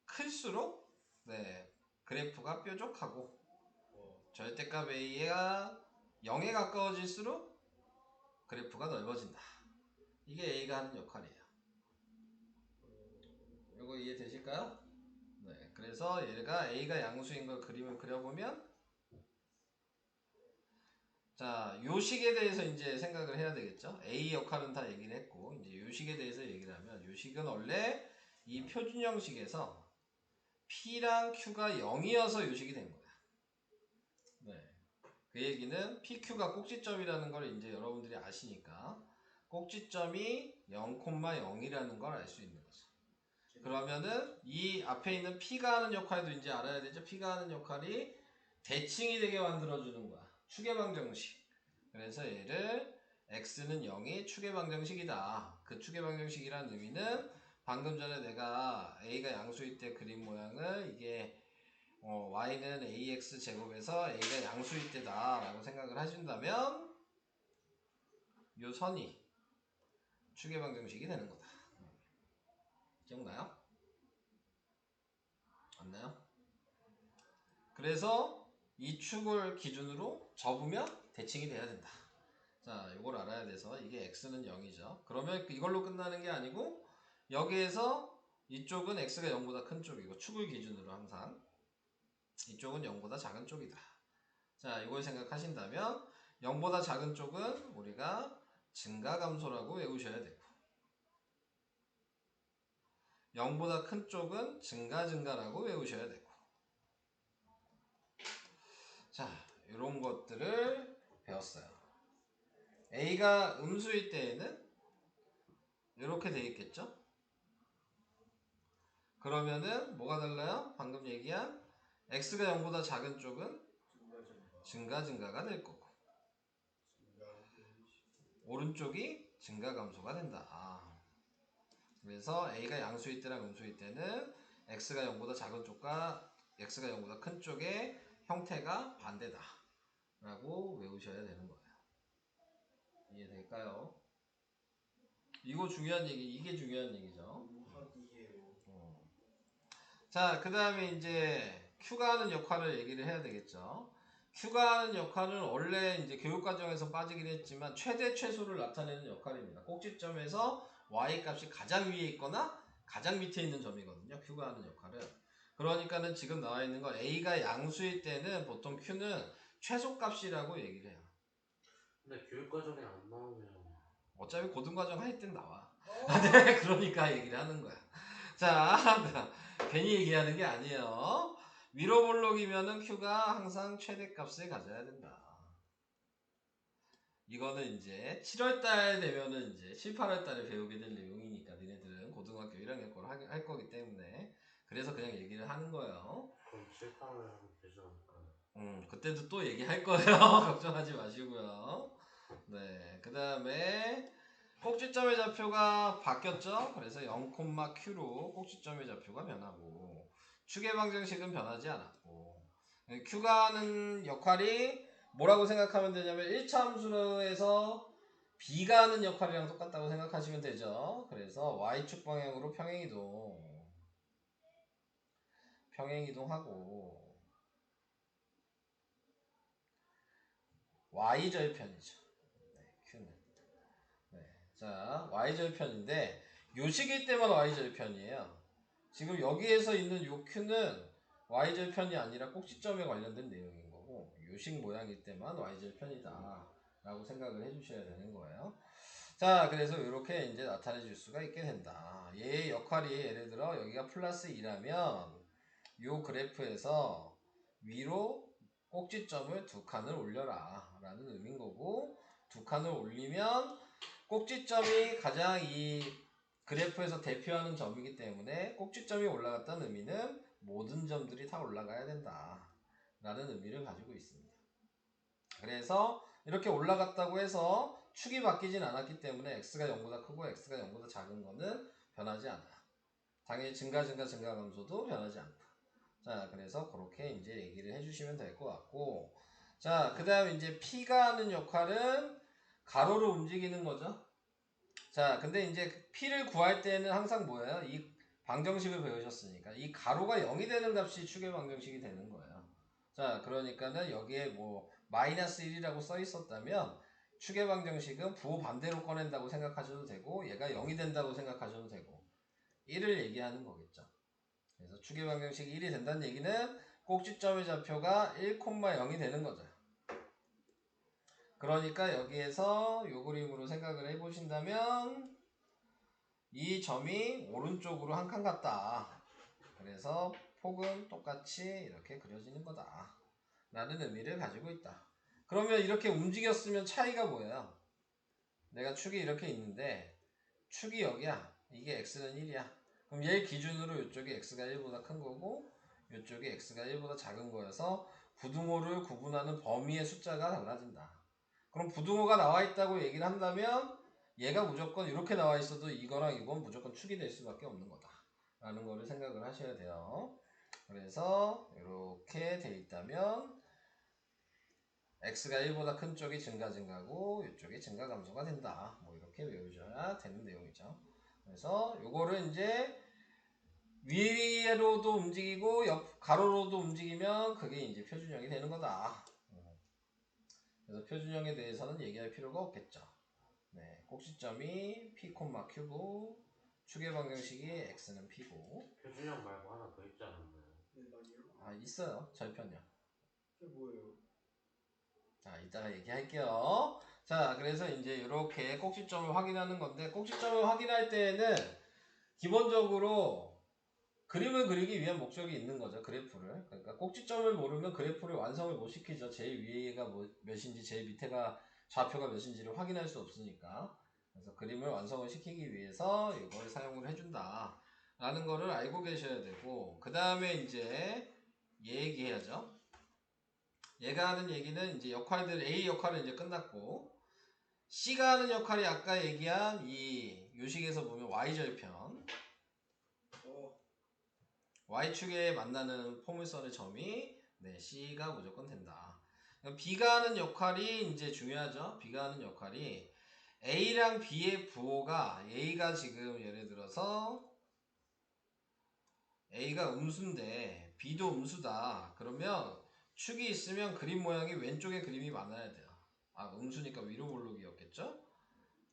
Speaker 2: 클수록 네, 그래프가 뾰족하고
Speaker 3: 어,
Speaker 2: 절대값 A가 0에 가까워질수록 그래프가 넓어진다. 이게 A가 하는 역할이에요. 이거 이해되실까요? 네, 그래서 얘가 A가 양수인 걸 그림을 그려보면 자, 요식에 대해서 이제 생각을 해야 되겠죠. A 역할은 다 얘기를 했고 이제 요식에 대해서 얘기를 하면 요식은 원래 이 표준 형식에서 P랑 Q가 0이어서 요식이 된 거야. 네. 그 얘기는 PQ가 꼭지점이라는 걸 이제 여러분들이 아시니까 꼭지점이 0,0이라는 걸 알 수 있는 거죠. 그러면은 이 앞에 있는 P가 하는 역할도 이제 알아야 되죠. P가 하는 역할이 대칭이 되게 만들어주는 거야. 추계방정식. 그래서 얘를 X는 0이 추계방정식이다. 그 추계방정식이라는 의미는 방금 전에 내가 A가 양수일 때 그린 모양을 이게 Y는 AX 제곱에서 A가 양수일 때다 라고 생각을 하신다면 요 선이 추계방정식이 되는 거다. 기억나요? 맞나요? 그래서 이 축을 기준으로 접으면 대칭이 돼야 된다. 자, 이걸 알아야 돼서 이게 x는 0이죠. 그러면 이걸로 끝나는 게 아니고 여기에서 이쪽은 x가 0보다 큰 쪽이고 축을 기준으로 항상 이쪽은 0보다 작은 쪽이다. 자, 이걸 생각하신다면 0보다 작은 쪽은 우리가 증가감소라고 외우셔야 되고 0보다 큰 쪽은 증가라고 외우셔야 되고 자, 이런 것들을 배웠어요. A가 음수일 때에는 이렇게 돼 있겠죠? 그러면은 뭐가 달라요? 방금 얘기한 X가 0보다 작은 쪽은 증가가 될 거고 오른쪽이 증가감소가 된다. 그래서 A가 양수일 때랑 음수일 때는 X가 0보다 작은 쪽과 X가 0보다 큰 쪽의 형태가 반대다 라고 외우셔야 되는 거예요. 이해될까요? 이거 중요한 얘기, 이게 중요한 얘기죠. 자, 그 다음에 이제 Q가 하는 역할을 얘기를 해야 되겠죠. Q가 하는 역할은 원래 이제 교육과정에서 빠지긴 했지만 최대 최소를 나타내는 역할입니다. 꼭지점에서 Y 값이 가장 위에 있거나 가장 밑에 있는 점이거든요. Q가 하는 역할은. 그러니까는 지금 나와 있는 거 A가 양수일 때는 보통 Q는 최소값이라고 얘기를 해요.
Speaker 1: 근데 교육과정에 안 나오면
Speaker 2: 어차피 고등과정 할 땐 나와. 네, 그러니까 얘기를 하는 거야. 자, 괜히 얘기하는 게 아니에요. 위로 볼록이면은 Q가 항상 최대값을 가져야 된다. 이거는 이제 7월달 되면은 이제 7, 8월달에 배우게 될 내용이니까 니네들은 고등학교 1학년 걸 할 거기 때문에 그래서 그냥 얘기를 하는 거예요.
Speaker 1: 그럼 7, 8월 하면 되지 않을까요?
Speaker 2: 그때도 또 얘기할 거예요. 걱정하지 마시고요. 네, 그 다음에 꼭지점의 좌표가 바뀌었죠. 그래서 0,Q로 꼭지점의 좌표가 변하고 추계방정식은 변하지 않았고 Q가 하는 역할이 뭐라고 생각하면 되냐면 1차 함수에서 B가 하는 역할이랑 똑같다고 생각하시면 되죠. 그래서 Y축 방향으로 평행이동하고 Y절편이죠. 네, Q는. 네, 자, Y절편인데 요식일 때만 Y절편이에요. 지금 여기에서 있는 요 Q는 Y절편이 아니라 꼭지점에 관련된 내용인 거고 요식 모양일 때만 Y절편이다 라고 생각을 해주셔야 되는 거예요. 자, 그래서 이렇게 이제 나타내 줄 수가 있게 된다. 얘의 역할이 예를 들어 여기가 플러스 2라면 요 그래프에서 위로 꼭지점을 2칸을 올려라 라는 의미인 거고 2칸을 올리면 꼭지점이 가장 이 그래프에서 대표하는 점이기 때문에 꼭지점이 올라갔다는 의미는 모든 점들이 다 올라가야 된다 라는 의미를 가지고 있습니다. 그래서 이렇게 올라갔다고 해서 축이 바뀌진 않았기 때문에 x가 0보다 크고 x가 0보다 작은 거는 변하지 않아. 당연히 증가감소도 변하지 않다. 자, 그래서 그렇게 이제 얘기를 해주시면 될 것 같고, 자, 그 다음에 이제 P가 하는 역할은 가로로 움직이는 거죠. 자, 근데 이제 P를 구할 때는 항상 뭐예요? 이 방정식을 배우셨으니까 이 가로가 0이 되는 값이 축의 방정식이 되는 거예요. 자, 그러니까는 여기에 뭐 마이너스 1이라고 써 있었다면 축의 방정식은 부호 반대로 꺼낸다고 생각하셔도 되고 얘가 0이 된다고 생각하셔도 되고 1을 얘기하는 거겠죠. 그래서 축의 방정식이 1이 된다는 얘기는 꼭지점의 좌표가 1,0이 되는 거죠. 그러니까 여기에서 요 그림으로 생각을 해보신다면 이 점이 오른쪽으로 한 칸 같다. 그래서 폭은 똑같이 이렇게 그려지는 거다 라는 의미를 가지고 있다. 그러면 이렇게 움직였으면 차이가 뭐예요? 내가 축이 이렇게 있는데 축이 여기야. 이게 x는 1이야. 그럼 얘 기준으로 이쪽이 x가 1보다 큰 거고 이쪽이 x가 1보다 작은 거여서 부등호를 구분하는 범위의 숫자가 달라진다. 그럼 부등호가 나와 있다고 얘기를 한다면 얘가 무조건 이렇게 나와 있어도 이거랑 이건 무조건 축이 될 수밖에 없는 거다 라는 거를 생각을 하셔야 돼요. 그래서 이렇게 돼 있다면 x가 1보다 큰 쪽이 증가고 이쪽이 증가 감소가 된다. 뭐 이렇게 외우셔야 되는 내용이죠. 그래서 요거를 이제 위로도 움직이고 옆 가로로도 움직이면 그게 이제 표준형이 되는 거다. 그래서 표준형에 대해서는 얘기할 필요가 없겠죠. 네, 꼭지점이 p, 큐고 축의 방정식이 x는 p고.
Speaker 1: 표준형 말고 하나 더 있지 않았나요?
Speaker 3: 네, 아니요.
Speaker 2: 아, 있어요. 절편형.
Speaker 3: 그게 뭐예요?
Speaker 2: 자, 이따가 얘기할게요. 자, 그래서 이제 이렇게 꼭지점을 확인하는 건데 꼭지점을 확인할 때에는 기본적으로 그림을 그리기 위한 목적이 있는 거죠. 그래프를. 그러니까 꼭지점을 모르면 그래프를 완성을 못 시키죠. 제일 위에가 몇인지 제일 밑에가 좌표가 몇인지를 확인할 수 없으니까. 그래서 그림을 완성을 시키기 위해서 이걸 사용을 해준다 라는 거를 알고 계셔야 되고, 그 다음에 이제 얘기해야죠. 얘가 하는 얘기는 이제 역할들 A 역할은 이제 끝났고, C가 하는 역할이 아까 얘기한 이 요식에서 보면 Y절편, Y축에 만나는 포물선의 점이 네, C가 무조건 된다. B가 하는 역할이 이제 중요하죠. B가 하는 역할이 A랑 B의 부호가 A가 지금 예를 들어서 A가 음수인데 B도 음수다. 그러면 축이 있으면 그림 모양이 왼쪽에 그림이 많아야 돼요. 아, 음수니까 위로 볼록이었겠죠?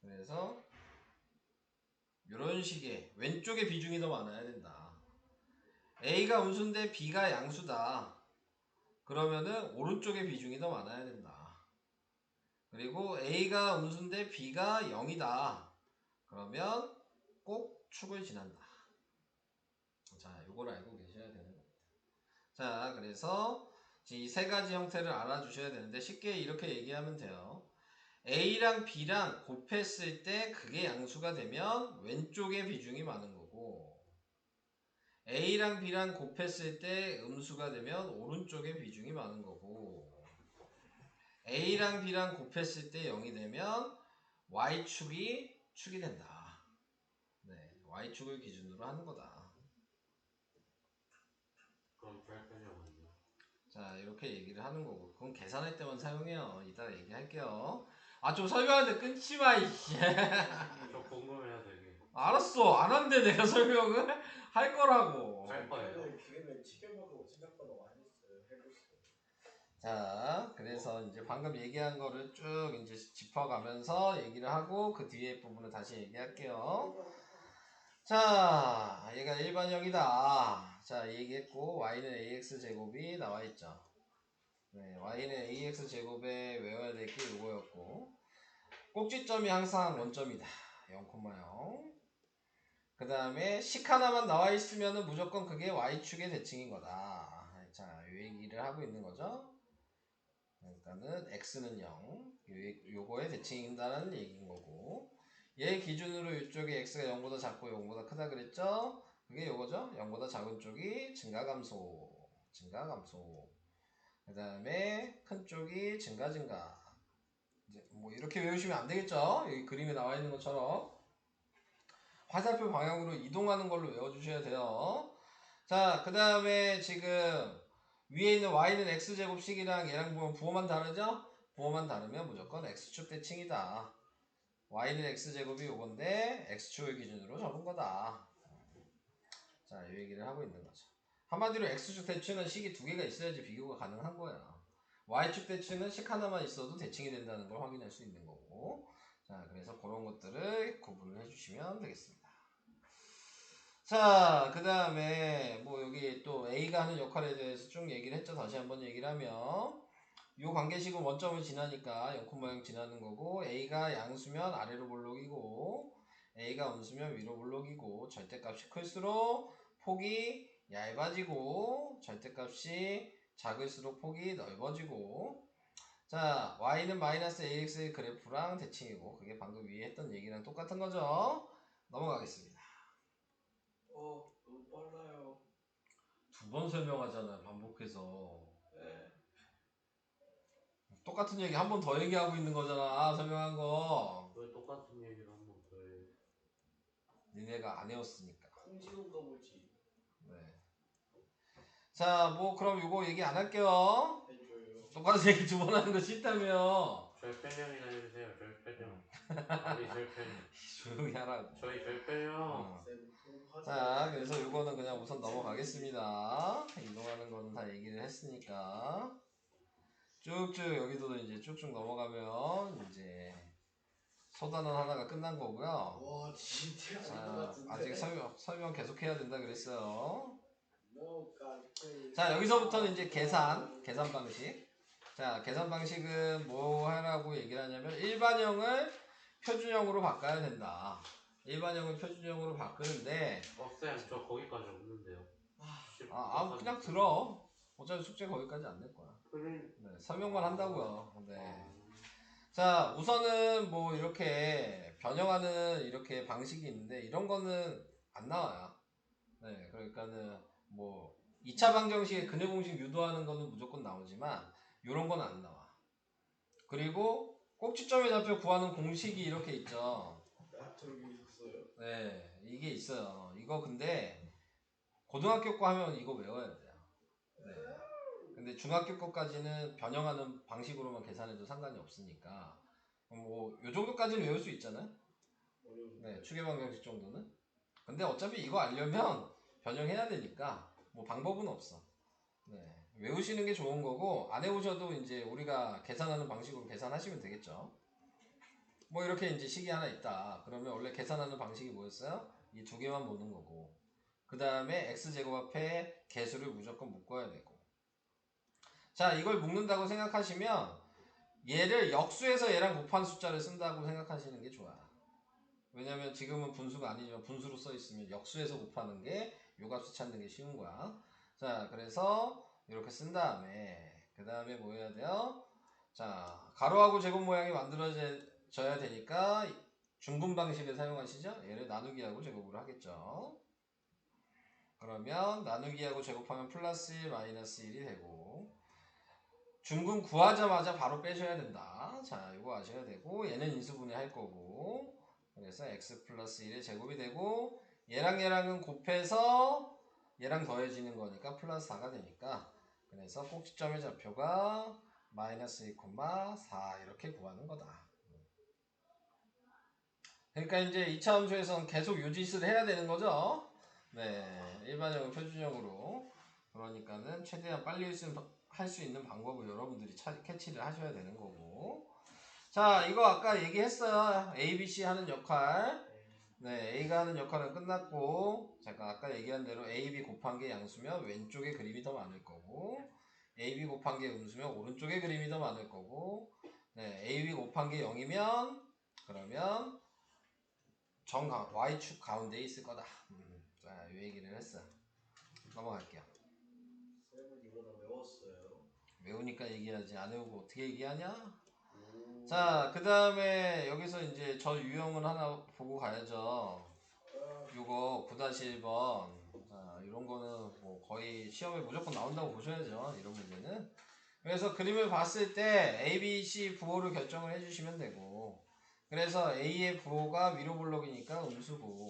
Speaker 2: 그래서 이런 식의 왼쪽에 비중이 더 많아야 된다. A가 음수인데 B가 양수다. 그러면은 오른쪽에 비중이 더 많아야 된다. 그리고 A가 음수인데 B가 0이다. 그러면 꼭 축을 지난다. 자, 요걸 알고 계셔야 되는 겁니다. 자, 그래서 이 세 가지 형태를 알아주셔야 되는데 쉽게 이렇게 얘기하면 돼요. A랑 B랑 곱했을 때 그게 양수가 되면 왼쪽에 비중이 많은 거고, A랑 B랑 곱했을 때 음수가 되면 오른쪽에 비중이 많은 거고, A랑 B랑 곱했을 때 0이 되면 Y축이 축이 된다. 네, Y축을 기준으로 하는 거다.
Speaker 1: 그럼 절편형은요?
Speaker 2: 자, 이렇게 얘기를 하는 거고, 그건 계산할 때만 사용해요. 이따가 얘기할게요. 아, 좀 설명하는데 끊지 마, 이씨.
Speaker 1: 저 궁금해요 되게.
Speaker 2: 알았어. 안 한대, 내가 설명을 할 거라고.
Speaker 1: 할 거예요.
Speaker 3: 기름에 치켜먹고 생각보다 많이 했어요. 해보시고.
Speaker 2: 자, 그래서 이제 방금 얘기한 거를 쭉 이제 짚어가면서 얘기를 하고 그 뒤에 부분을 다시 얘기할게요. 자, 얘가 일반형이다. 자, 얘기했고 y는 ax 제곱이 나와 있죠. 네, y는 ax 제곱에 외워야 될 게 이거였고, 꼭지점이 항상 원점이다. 0,0. 그 다음에 식 하나만 나와 있으면은 무조건 그게 y축의 대칭인 거다. 자, 이 얘기를 하고 있는 거죠. 그러니까는 x는 0, 요거의 대칭인다는 얘기인 거고, 얘 기준으로 이쪽에 x가 0보다 작고 0보다 크다 그랬죠? 그게 요거죠? 0보다 작은 쪽이 증가 감소. 그 다음에 큰 쪽이 증가. 이제 뭐 이렇게 외우시면 안 되겠죠? 여기 그림에 나와 있는 것처럼 화살표 방향으로 이동하는 걸로 외워주셔야 돼요. 자, 그 다음에 지금 위에 있는 y는 x제곱식이랑 얘랑 보면 부호만 다르죠? 부호만 다르면 무조건 x축 대칭이다. y는 x제곱이 요건데 x축을 기준으로 적은 거다. 자, 이 얘기를 하고 있는 거죠. 한마디로 X축 대칭은 식이 두 개가 있어야지 비교가 가능한 거야. Y축 대칭은 식 하나만 있어도 대칭이 된다는 걸 확인할 수 있는 거고. 자, 그래서 그런 것들을 구분을 해주시면 되겠습니다. 자, 그 다음에 뭐 여기 또 A가 하는 역할에 대해서 쭉 얘기를 했죠. 다시 한번 얘기를 하면 요 관계식은 원점을 지나니까 0, 지나는 거고, A가 양수면 아래로 볼록이고 A가 음수면 위로 볼록이고, 절대값이 클수록 폭이 얇아지고 절대값이 작을수록 폭이 넓어지고. 자, Y는 마이너스 AX의 그래프랑 대칭이고, 그게 방금 위에 했던 얘기랑 똑같은 거죠. 넘어가겠습니다.
Speaker 3: 너무 빨라요.
Speaker 2: 두 번 설명하잖아, 반복해서.
Speaker 3: 네.
Speaker 2: 똑같은 얘기 한 번 더 얘기하고 있는 거잖아, 설명한 거.
Speaker 1: 왜 똑같은 얘기를 한 번 더 해?
Speaker 2: 니네가 안 해왔으니까.
Speaker 3: 홍진호가 뭐지?
Speaker 2: 네. 자, 뭐 그럼 요거 얘기 안 할게요.
Speaker 3: 해줘요.
Speaker 2: 똑같은 얘기 두 번 하는 거 싫다며.
Speaker 1: 저희 편령이나 해주세요. 저희 편령. 아니 저희 편령.
Speaker 2: 조용히 하라고.
Speaker 1: 저희 편령.
Speaker 2: 자, 그래서 요거는 그냥 우선 넘어가겠습니다. 이동하는 거는 다 얘기를 했으니까. 쭉쭉 여기도 이제 쭉쭉 넘어가면 이제 소단원 하나가 끝난 거고요.
Speaker 3: 와 진짜 아닌 것
Speaker 2: 자,
Speaker 3: 같은데.
Speaker 2: 아직 설명 계속 해야 된다 그랬어요.
Speaker 3: No, God.
Speaker 2: 자, 여기서부터는 이제 계산 방식. 자, 계산 방식은 뭐 하라고 얘기를 하냐면 일반형을 표준형으로 바꿔야 된다. 일반형을 표준형으로 바꾸는데,
Speaker 1: 쌤, 저 거기까지 없는데요.
Speaker 2: 그냥 들어. 어차피 숙제 거기까지 안 낼 거야.
Speaker 1: 그래.
Speaker 2: 네, 설명만 한다고요. 네. 자, 우선은 뭐 이렇게 변형하는 이렇게 방식이 있는데, 이런 거는 안 나와요. 네, 그러니까는 뭐 2차 방정식의 근해 공식 유도하는 거는 무조건 나오지만 요런 건 안 나와. 그리고 꼭지점의 좌표 구하는 공식이 이렇게 있죠.
Speaker 3: 저기 있었어요.
Speaker 2: 네, 이게 있어요. 이거 근데 고등학교 거 하면 이거 외워야 돼요. 네. 근데 중학교 거까지는 변형하는 방식으로만 계산해도 상관이 없으니까 뭐 요 정도까지는 외울 수 있잖아요. 네, 추계 방정식 정도는. 근데 어차피 이거 알려면 변형해야 되니까 뭐 방법은 없어. 네, 외우시는 게 좋은 거고, 안 외우셔도 이제 우리가 계산하는 방식으로 계산하시면 되겠죠. 뭐 이렇게 이제 식이 하나 있다. 그러면 원래 계산하는 방식이 뭐였어요? 이 두 개만 보는 거고, 그 다음에 x제곱 앞에 개수를 무조건 묶어야 되고. 자, 이걸 묶는다고 생각하시면 얘를 역수해서 얘랑 곱한 숫자를 쓴다고 생각하시는 게 좋아요. 왜냐면 지금은 분수가 아니지만 분수로 써 있으면 역수해서 곱하는 게 요 값을 찾는 게 쉬운 거야. 자, 그래서 이렇게 쓴 다음에 그 다음에 뭐 해야 돼요? 자, 가로하고 제곱 모양이 만들어져야 되니까 중분 방식을 사용하시죠. 얘를 나누기하고 제곱으로 하겠죠. 그러면 나누기하고 제곱하면 플러스 1 마이너스 1이 되고, 중근 구하자마자 바로 빼셔야 된다. 자, 이거 아셔야 되고, 얘는 인수분해 할 거고, 그래서 x 플러스 1의 제곱이 되고, 얘랑 얘랑은 곱해서 얘랑 더해지는 거니까 플러스 4가 되니까, 그래서 꼭지점의 좌표가 마이너스 1,4 이렇게 구하는 거다. 그러니까 이제 2차 함수에서는 계속 요 짓을 해야 되는 거죠. 네, 일반형을 표준형으로. 그러니까는 최대한 빨리 할 수 있는 방법을 여러분들이 캐치를 하셔야 되는 거고. 자, 이거 아까 얘기했어요. A, B, C 하는 역할. 네, A가 하는 역할은 끝났고, 잠깐 아까 얘기한 대로 A, B 곱한 게 양수면 왼쪽에 그림이 더 많을 거고, A, B 곱한 게 음수면 오른쪽에 그림이 더 많을 거고, 네, A, B 곱한 게 0이면 그러면 Y축 가운데에 있을 거다. 자, 이 얘기를 했어. 넘어갈게요.
Speaker 3: 쌤은 이거는 외웠어요.
Speaker 2: 외우니까 얘기하지, 안 외우고 어떻게 얘기하냐? 자, 그 다음에 여기서 이제 저 유형을 하나 보고 가야죠. 요거 9-1번. 자, 이런 거는 뭐 거의 시험에 무조건 나온다고 보셔야죠. 이런 문제는. 그래서 그림을 봤을 때 A, B, C 부호를 결정을 해주시면 되고, 그래서 A의 부호가 위로 볼록이니까 음수고,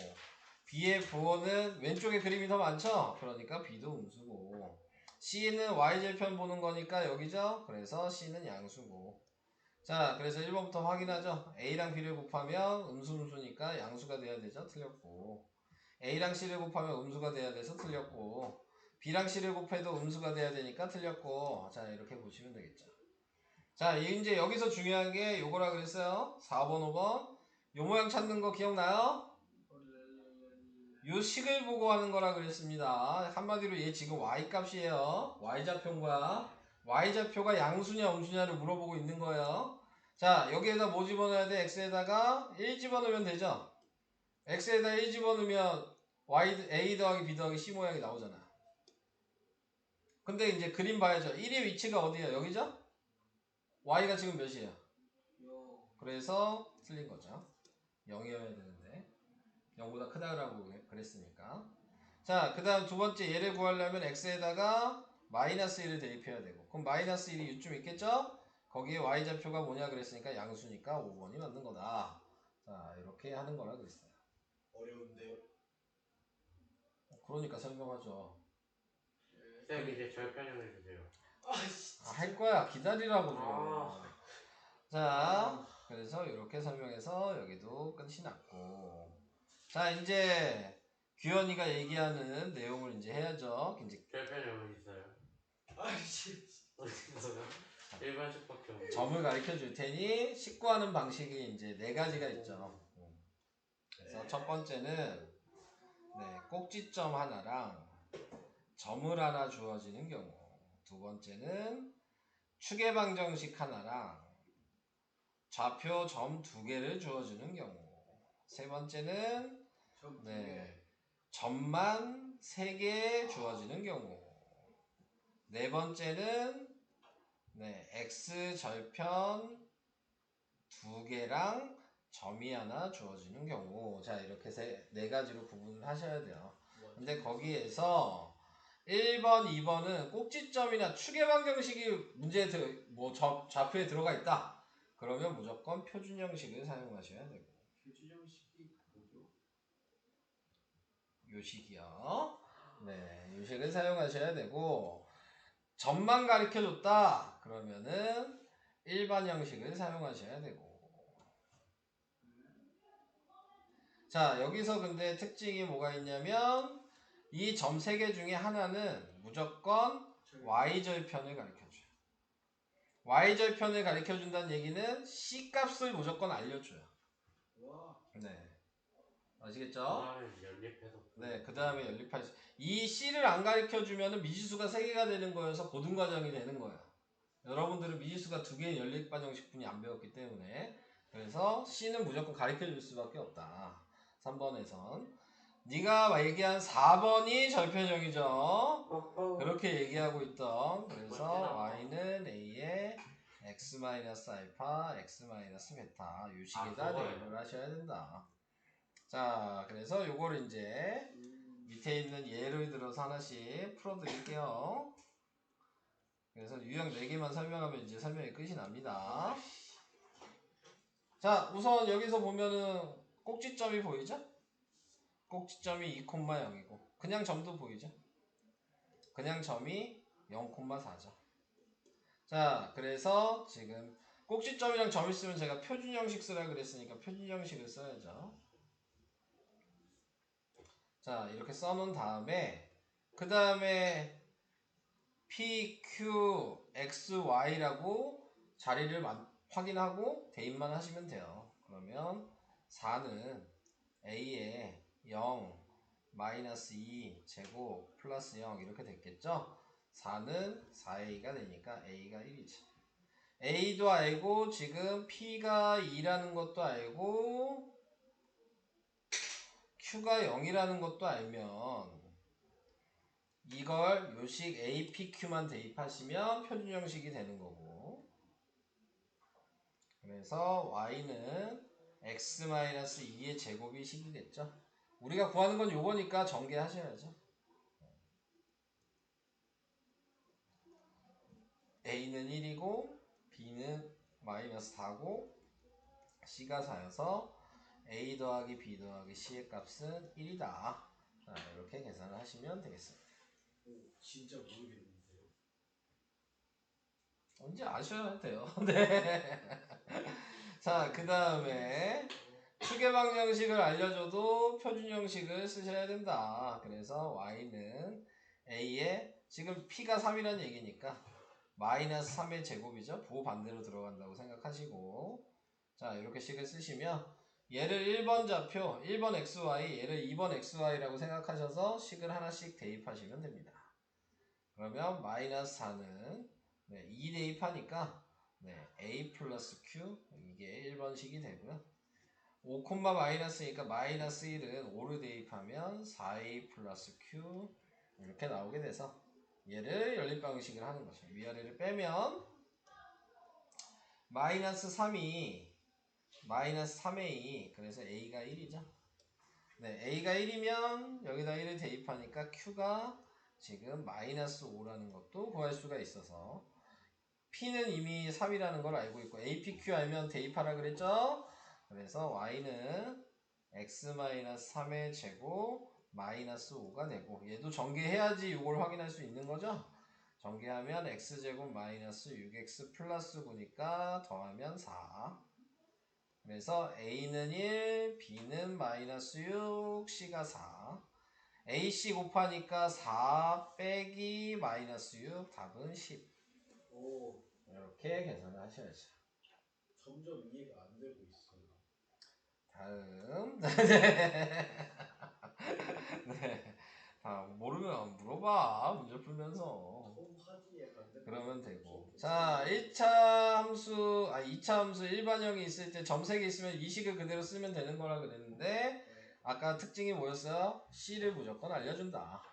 Speaker 2: B의 부호는 왼쪽에 그림이 더 많죠? 그러니까 B도 음수고, C는 Y절편 보는 거니까 여기죠? 그래서 C는 양수고. 자, 그래서 1번부터 확인하죠? A랑 B를 곱하면 음수니까 양수가 돼야 되죠? 틀렸고, A랑 C를 곱하면 음수가 돼야 돼서 틀렸고 B랑 C를 곱해도 음수가 돼야 되니까 틀렸고 자 이렇게 보시면 되겠죠. 자 이제 여기서 중요한 게 요거라 그랬어요. 4번 5번 요 모양 찾는 거 기억나요? 요 식을 보고 하는 거라 그랬습니다. 한마디로 얘 지금 y값이에요. y좌표인 거야. y좌표가 양수냐 음수냐를 물어보고 있는 거예요. 자 여기에다 뭐 집어넣어야 돼? x에다가 1 집어넣으면 되죠. x에다 1 집어넣으면 a 더하기 b 더하기 c 모양이 나오잖아. 근데 이제 그림 봐야죠. 1의 위치가 어디야? 여기죠? y가 지금 몇이에요? 그래서 틀린 거죠. 0이어야 되는데 0보다 크다라고 그랬으니까. 자, 그 다음 두 번째 얘를 구하려면 x에다가 마이너스 1을 대입해야 되고 그럼 마이너스 1이 이쯤 있겠죠? 거기에 y좌표가 뭐냐 그랬으니까 양수니까 5번이 맞는 거다. 자, 이렇게 하는 거라 그랬어요.
Speaker 3: 어려운데요?
Speaker 2: 그러니까 설명하죠.
Speaker 1: 쌤 이제 절편형을 주세요.
Speaker 2: 할 거야. 기다리라고 좀.
Speaker 1: 아.
Speaker 2: 자, 그래서 이렇게 설명해서 여기도 끝이 났고. 자, 이제 규현이가 얘기하는 내용을 이제 해야죠. 이제
Speaker 1: 절편형은 있어요.
Speaker 3: 아이씨.
Speaker 1: 일반식밖에 없는.
Speaker 2: 점을 가르쳐 줄 테니 식구하는 방식이 이제 네 가지가 있죠. 그래서 첫 번째는 꼭지점 하나랑 점을 하나 주어지는 경우. 두 번째는 추계방정식 하나랑 좌표 점 두 개를 주어주는 경우. 세 번째는 점만 3개 주어지는 경우. 네 번째는 x 절편 2개랑 점이 하나 주어지는 경우. 자 이렇게 네 가지로 구분을 하셔야 돼요. 근데 거기에서 1번, 2번은 꼭지점이나 추계방정식이 문제에 좌표에 들어가 있다. 그러면 무조건 표준 형식을 사용하셔야 되고.
Speaker 3: 표준 형식이 뭐죠?
Speaker 2: 요 식이요. 요 식을 사용하셔야 되고 점만 가르쳐줬다. 그러면은 일반 형식을 사용하셔야 되고. 자 여기서 근데 특징이 뭐가 있냐면 이 점 3개 중에 하나는 무조건 y절편을 가르쳐줘요. y절편을 가르쳐준다는 얘기는 c값을 무조건 알려줘요.
Speaker 3: 와.
Speaker 2: 아시겠죠?
Speaker 1: 그다음에 연립해서.
Speaker 2: 그 다음에 연립할 수. 이 c를 안 가르쳐주면 미지수가 3개가 되는 거여서 고등과정이 되는 거예요. 여러분들은 미지수가 2개의 연립과정식분이 안 배웠기 때문에. 그래서 c는 무조건 가르쳐줄 수밖에 없다. 3번에선 네가 얘기한 4번이 절편형이죠. 그렇게 얘기하고 있던. 그래서 y는 a에 x-알파, x-베타 요 식에다 대입을 하셔야 된다. 자 그래서 요거를 이제 밑에 있는 예를 들어서 하나씩 풀어드릴게요. 그래서 유형 4개만 설명하면 이제 설명이 끝이 납니다. 자 우선 여기서 보면은 꼭지점이 보이죠? 꼭지점이 2,0이고 그냥 점도 보이죠? 그냥 점이 0,4죠. 자 그래서 지금 꼭지점이랑 점 있으면 제가 표준 형식 쓰라 그랬으니까 표준 형식을 써야죠. 자 이렇게 써놓은 다음에 그 다음에 p, q, x, y라고 자리를 확인하고 대입만 하시면 돼요. 그러면 4는 a에 0, 마이너스 2, 제곱, 플러스 0 이렇게 됐겠죠? 4는 4a가 되니까 a가 1이지. a도 알고 지금 p가 2라는 것도 알고 q가 0이라는 것도 알면 이걸 요식 APQ만 대입하시면 표준 형식이 되는 거고. 그래서 y는 x-2의 제곱이 식이겠죠. 우리가 구하는 건 요거니까 전개하셔야죠. a는 1이고 b는 마이너스 4고 c가 4여서 a 더하기 b 더하기 c의 값은 1이다. 자, 이렇게 계산을 하시면 되겠습니다.
Speaker 3: 진짜 모르겠는데요.
Speaker 2: 언제 아셔야 돼요. 네. 자, 그 다음에 추계방 정식을 알려줘도 표준 형식을 쓰셔야 된다. 그래서 y는 a에 지금 p가 3이라는 얘기니까 마이너스 3의 제곱이죠. 부호 반대로 들어간다고 생각하시고 자 이렇게 식을 쓰시면 얘를 1번 좌표 1번 xy 얘를 2번 xy라고 생각하셔서 식을 하나씩 대입하시면 됩니다. 그러면 마이너스 4는 2 대입하니까 a 플러스 q 이게 1번식이 되고요. 5, 마이너스니까 마이너스 1은 5를 대입하면 4a 플러스 q 이렇게 나오게 돼서 얘를 연립방식을 하는 거죠. 위아래를 빼면 마이너스 3이 마이너스 3a 그래서 a가 1이죠. a가 1이면 여기다 1을 대입하니까 q가 지금 마이너스 5라는 것도 구할 수가 있어서 p는 이미 3이라는 걸 알고 있고 apq 알면 대입하라 그랬죠. 그래서 y는 x-3의 제곱 마이너스 5가 되고 얘도 전개해야지 이걸 확인할 수 있는 거죠. 전개하면 x제곱 마이너스 6x 플러스 9니까 더하면 4 그래서 a는 1, b는 마이너스 6, c가 4 ac 곱하니까 4 빼기 마이너스 6 답은 10
Speaker 3: 오,
Speaker 2: 이렇게 계산을 하셔야죠.
Speaker 3: 점점 이해가 안 되고 있어요.
Speaker 2: 다음 네. 모르면 물어봐 문제 풀면서
Speaker 3: 홈하기 이해가 안 되고
Speaker 2: 그러면 되고 자 1차 함수 2차 함수 일반형이 있을 때 점색이 있으면 이 식을 그대로 쓰면 되는 거라 그랬는데 아까 특징이 뭐였어요? C를 무조건 알려준다.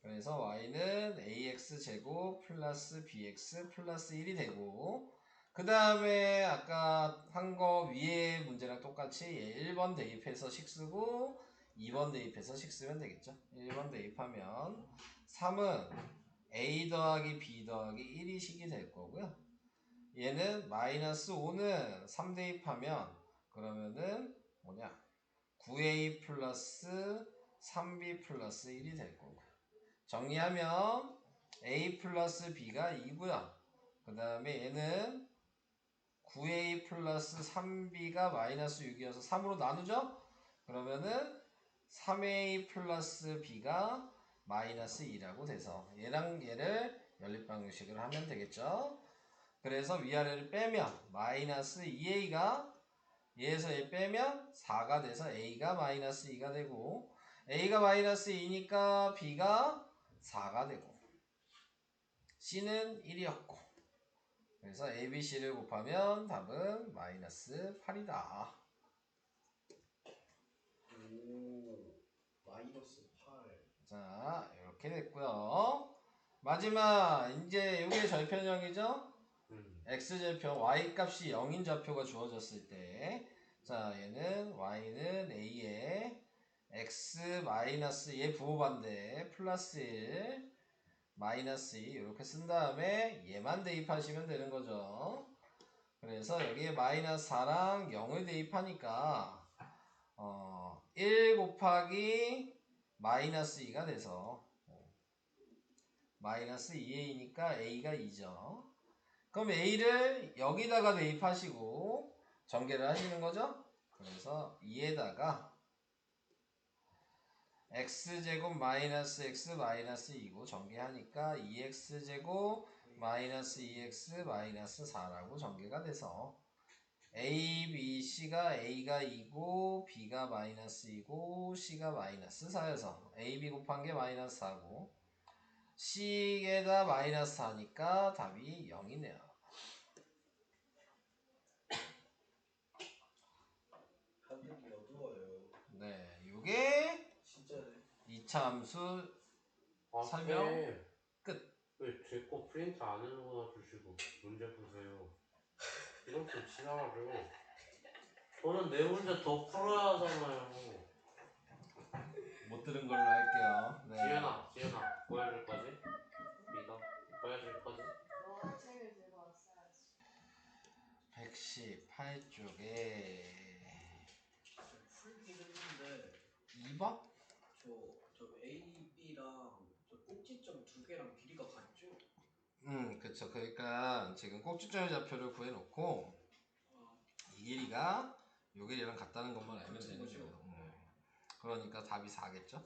Speaker 2: 그래서 y는 ax제곱 플러스 bx 플러스 1이 되고 그 다음에 아까 한 거 위에 문제랑 똑같이 1번 대입해서 식 쓰고 2번 대입해서 식 쓰면 되겠죠. 1번 대입하면 3은 a 더하기 b 더하기 1이 식이 될 거고요. 얘는 마이너스 5는 3 대입하면 그러면은 뭐냐 9a 플러스 3b 플러스 1이 될 거고 정리하면 a 플러스 b가 2고요. 그 다음에 얘는 9a 플러스 3b가 마이너스 6이어서 3으로 나누죠? 그러면은 3a 플러스 b가 마이너스 2라고 돼서 얘랑 얘를 연립방식을 하면 되겠죠? 그래서 위아래를 빼면 마이너스 2a가 얘에서 얘 빼면 4가 돼서 a가 마이너스 2가 되고 a가 마이너스 2니까 b가 4가 되고 c는 1이었고 그래서 ABC를 곱하면 답은 마이너스 8이다.
Speaker 3: 오, 마이너스 8.
Speaker 2: 자 이렇게 됐고요. 마지막 이제 이게 절편형이죠. x절편 y 값이 0인 좌표가 주어졌을 때 자 얘는 y는 a에 x 마이너스 얘 부호반대 플러스 1 마이너스 2 이렇게 쓴 다음에 얘만 대입하시면 되는 거죠. 그래서 여기에 마이너스 4랑 0을 대입하니까 1 곱하기 마이너스 2가 돼서 마이너스 2a니까 a가 2죠. 그럼 a를 여기다가 대입하시고 전개를 하시는 거죠. 그래서 2에다가 x제곱 마이너스 x 마이너스 2고 전개하니까 2x제곱 마이너스 2x 마이너스 4라고 전개가 돼서 a, b, c가 a가 2고 b가 마이너스 2고 c가 마이너스 4여서 a, b 곱한 게 마이너스 4고 c에다 마이너스 4니까 답이 0이네요.
Speaker 3: 하늘이 어두워요.
Speaker 2: 네, 요게
Speaker 3: 진짜네.
Speaker 2: 2차 함수
Speaker 1: 아,
Speaker 2: 설명
Speaker 1: 끝. 왜 제 거 프린트 안 해놓아 주시고 문제 푸세요. 이런 좀 지나가죠. 저는 내 문제 더 풀어야 하잖아요.
Speaker 2: 못 들은 걸로 할게요. 네.
Speaker 1: 지연아, 보여줄 거지? 네가 보여줄 거지?
Speaker 4: 너 책을 들고 왔어야지.
Speaker 2: 118쪽에
Speaker 3: 풀긴 했는데
Speaker 2: 2번?
Speaker 3: 저 A, B랑 저 꼭지점 두 개랑 길이가 같죠?
Speaker 2: 그쵸. 그러니까 지금 꼭지점의 좌표를 구해놓고
Speaker 3: 아,
Speaker 2: 이 길이가 요게 얘랑 같다는 것만 알면
Speaker 3: 같은
Speaker 2: 되는
Speaker 3: 거죠.
Speaker 2: 거예요. 그러니까 답이 4겠죠?